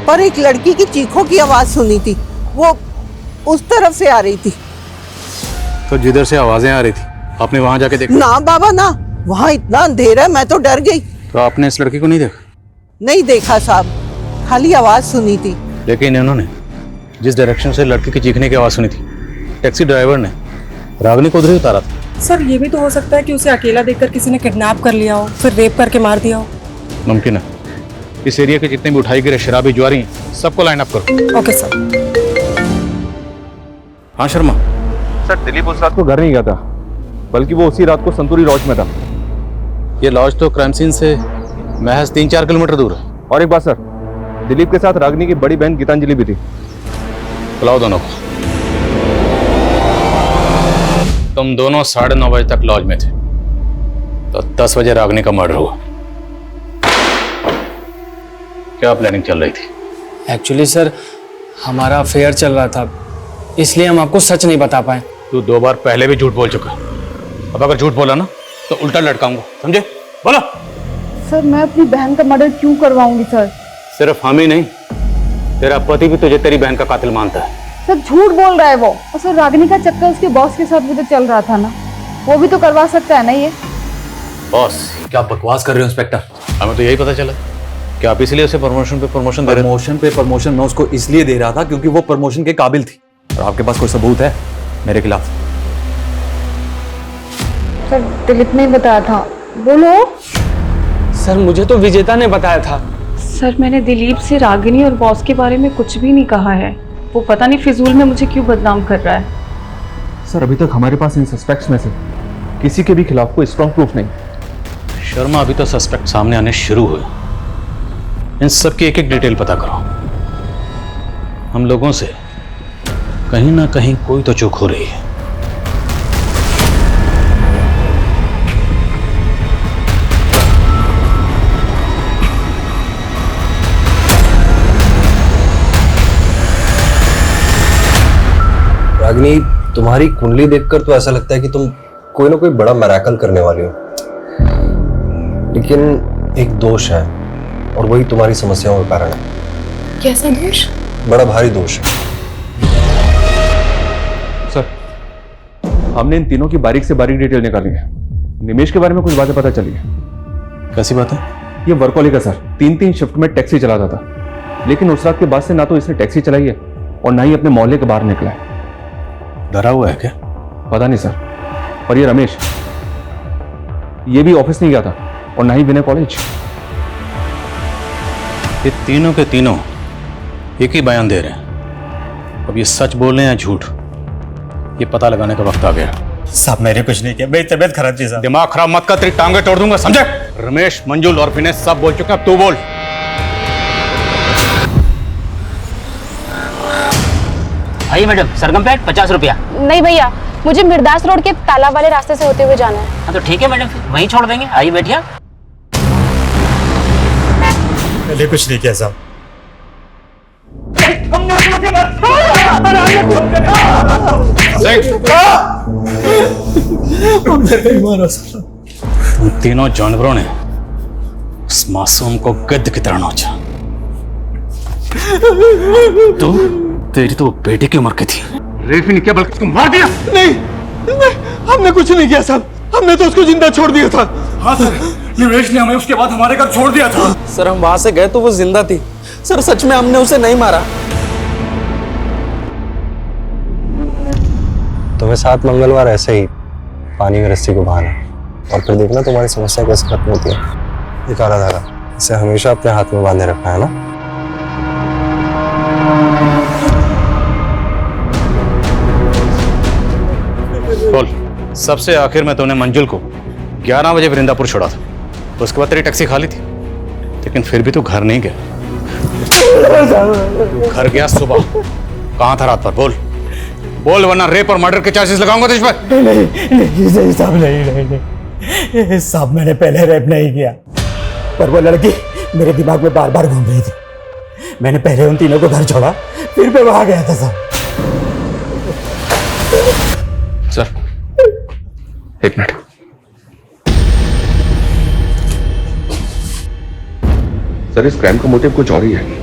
पर एक लड़की की चीखों की आवाज सुनी थी, वो उस तरफ से आ रही थी। तो जिधर से आवाजें आ रही थी आपने वहां जाके देखा? ना बाबा ना, वहाँ इतना अंधेरा है, मैं तो डर गई। तो आपने इस लड़की को नहीं देखा? नहीं देखा साहब, खाली आवाज सुनी थी। लेकिन इन्होंने जिस डायरेक्शन से लड़की की चीखने की आवाज सुनी थी, टैक्सी ड्राइवर ने रागिनी को उधर ही उतारा था। सर ये भी तो हो सकता है कि उसे अकेला देखकर किसी ने किडनैप कर लिया हो, फिर रेप करके मार दिया हो। मुमकिन है। इस एरिया के जितने भी उठाई गिरे शराबी जुआरी हैं, सबको लाइन अप करो। Okay sir. हाँ शर्मा। सर दिलीप उस रात को घर नहीं गया था, बल्कि वो उसी रात को संतूरी लॉज में था। ये लॉज तो क्राइम सीन से महज 3-4 किलोमीटर दूर है। और एक बात सर, दिलीप के साथ रागिनी की बड़ी बहन गीतांजलि भी थी। बुलाओ दोनों को। तुम दोनों 9:30 बजे तक लॉज में थे, तो 10 बजे रागिनी का मर्डर हुआ। क्या प्लानिंग चल रही थी? एक्चुअली सर, हमारा अफेयर चल रहा था, इसलिए हम आपको सच नहीं बता पाए। तू 2 बार पहले भी झूठ बोल चुका। अब अगर झूठ बोला ना तो उल्टा लटकाऊंगा, समझे? बोलो। सर मैं अपनी बहन का मर्डर क्यों करवाऊंगी सर? सिर्फ हम ही नहीं, तेरा पति भी तुझे तेरी बहन का कातिल मानता है। सर झूठ बोल रहा है वो। और सर रागिनी का चक्कर उसके बॉस के साथ भी तो चल रहा था ना, वो भी तो करवा सकता है ना ये। बॉस क्या बकवास कर रहे हो इंस्पेक्टर? हमें तो यही पता चला कि आप इसलिए उसे प्रमोशन पे प्रमोशन दे रहे थे। प्रमोशन पे प्रमोशन मैं उसको इसलिए दे रहा था क्योंकि वो प्रमोशन के काबिल थी। और आपके पास कोई सबूत है मेरे खिलाफ? सर दिलीप ने बताया था। बोलो। सर मुझे तो विजेता ने बताया था। सर मैंने दिलीप से रागिनी और बॉस के बारे में कुछ भी नहीं कहा है। वो पता नहीं फिजूल में मुझे क्यों बदनाम कर रहा है। सर अभी तक हमारे पास इन सस्पेक्ट्स में से किसी के भी खिलाफ कोई स्ट्रॉन्ग प्रूफ नहीं। शर्मा, अभी तो सस्पेक्ट सामने आने शुरू हुए। इन सब की एक एक डिटेल पता करो। हम लोगों से कहीं ना कहीं कोई तो चूक हो रही है। रागिनी, तुम्हारी कुंडली देखकर तो ऐसा लगता है कि तुम कोई ना कोई बड़ा मिरेकल करने वाली हो, लेकिन एक दोष है और वही तुम्हारी समस्याओं का कारण है। कैसा दोष? बड़ा भारी दोष है। सर हमने इन तीनों की बारीक से बारीक डिटेल निकाली है। निमेश के बारे में कुछ बातें पता चली है। कैसी बात है? ये वर्कहोलिक है सर, 3-3 शिफ्ट में टैक्सी चलाता था, लेकिन उस रात के बाद से ना तो इसने टैक्सी चलाई है और ना ही अपने मोहल्ले के बाहर निकला है। डरा हुआ है क्या? पता नहीं सर। और ये रमेश, ये भी ऑफिस नहीं गया था और ना ही विनय कॉलेज। ये तीनों के तीनों एक ही बयान दे रहे हैं। अब ये सच बोल रहे हैं या झूठ, ये पता लगाने का वक्त आ गया। साहब मैंने कुछ नहीं किया, मेरी तबीयत खराब थी साहब। दिमाग खराब मत कर, तेरी टांगे तोड़ दूंगा, समझे? रमेश, मंजुल और विनय सब बोल चुके हैं, अब तू बोल। आइए मैडम, सरगम प्लेट 50 रुपया। नहीं भैया, मुझे मिर्दास रोड के तालाब वाले रास्ते से होते हुए जाना है। हाँ तो ठीक है मैडम, वहीं छोड़ देंगे। आइए बैठिए। मैंने कुछ नहीं किया साहब। तुम तीनों जानवरों ने उस मासूम को गिद्ध की तरह नोचा। तू, तेरी तो बेटे की उम्र की थी। रेप ही नहीं किया बल्कि तुम मार दिया। नहीं, हमने कुछ नहीं किया साहब, हमने तो उसको जिंदा छोड़ दिया था। हाँ सर, निमेश ने हमें उसके बाद हमारे घर छोड़ दिया था। सर हम वहां से गए तो वो जिंदा थी। सर सच में हमने उसे नहीं मारा। तुम्हें 7 मंगलवार ऐसे ही पानी में रस्सी को बहाना, और फिर देखना तुम्हारी समस्या कैसे खत्म होती है। ये काला धागा, इसे हमेशा अपने हाथ में बांधे रखना है ना। बोल, सबसे आखिर में तूने मंजुल को 11 बजे वृंदापुर छोड़ा था, उसके बाद तेरी टैक्सी खाली थी, लेकिन फिर भी तू घर नहीं गया। तू घर गया सुबह, कहां था रात भर? बोल बोल, वरना रेप और मर्डर के चार्जेस लगाऊंगा तुझ पर। नहीं साहब, नहीं साहब, मैंने पहले रेप नहीं किया, पर वो लड़की मेरे दिमाग में बार बार घूम रही थी। मैंने पहले उन तीनों को घर छोड़ा, फिर मैं वहां गया था साहब। सर, एक मिनट। सर, इस क्राइम का मोटिव कुछ और ही है।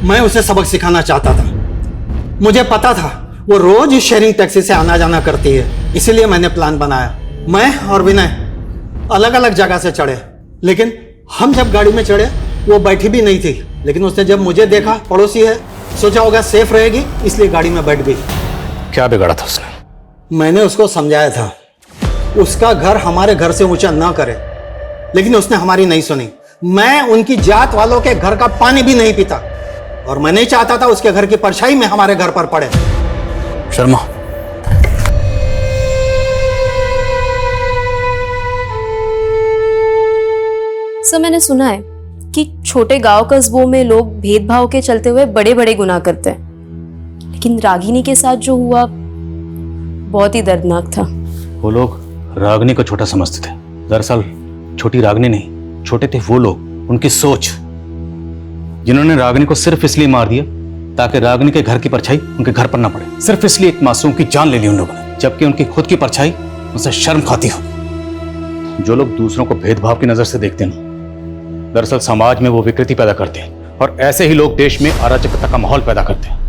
मैं उसे सबक सिखाना चाहता था। मुझे पता था वो रोज इस शेयरिंग टैक्सी से आना जाना करती है, इसीलिए मैंने प्लान बनाया। मैं और विनय अलग अलग जगह से चढ़े, लेकिन हम जब गाड़ी में चढ़े वो बैठी भी नहीं थी। लेकिन उसने जब मुझे देखा, पड़ोसी है, सोचा होगा सेफ रहेगी, इसलिए गाड़ी में बैठ गई। क्या बिगाड़ा था उसने? मैंने उसको समझाया था उसका घर हमारे घर से ऊंचा ना करे, लेकिन उसने हमारी नहीं सुनी। मैं उनकी जात वालों के घर का पानी भी नहीं पीता, और मैं नहीं चाहता था उसके घर की परछाई में हमारे घर पर पड़े। शर्मा, सर, मैंने सुना है कि छोटे गांव कस्बों में लोग भेदभाव के चलते हुए बड़े बड़े गुनाह करते हैं, लेकिन रागिनी के साथ जो हुआ बहुत ही दर्दनाक था। वो लोग रागिनी को छोटा समझते थे। दरअसल छोटी रागिनी नहीं, छोटे थे वो लोग, उनकी सोच, जिन्होंने रागिनी को सिर्फ इसलिए मार दिया ताकि रागिनी के घर की परछाई उनके घर पर ना पड़े। सिर्फ इसलिए एक मासूम की जान ले ली उन लोगों ने, जबकि उनकी खुद की परछाई उनसे शर्म खाती हो। जो लोग दूसरों को भेदभाव की नजर से देखते हैं, दरअसल समाज में वो विकृति पैदा करते हैं, और ऐसे ही लोग देश में अराजकता का माहौल पैदा करते हैं।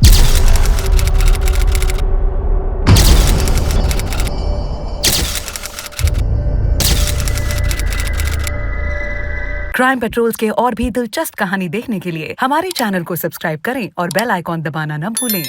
क्राइम पेट्रोल्स के और भी दिलचस्प कहानी देखने के लिए हमारे चैनल को सब्सक्राइब करें और बेल आइकॉन दबाना न भूलें।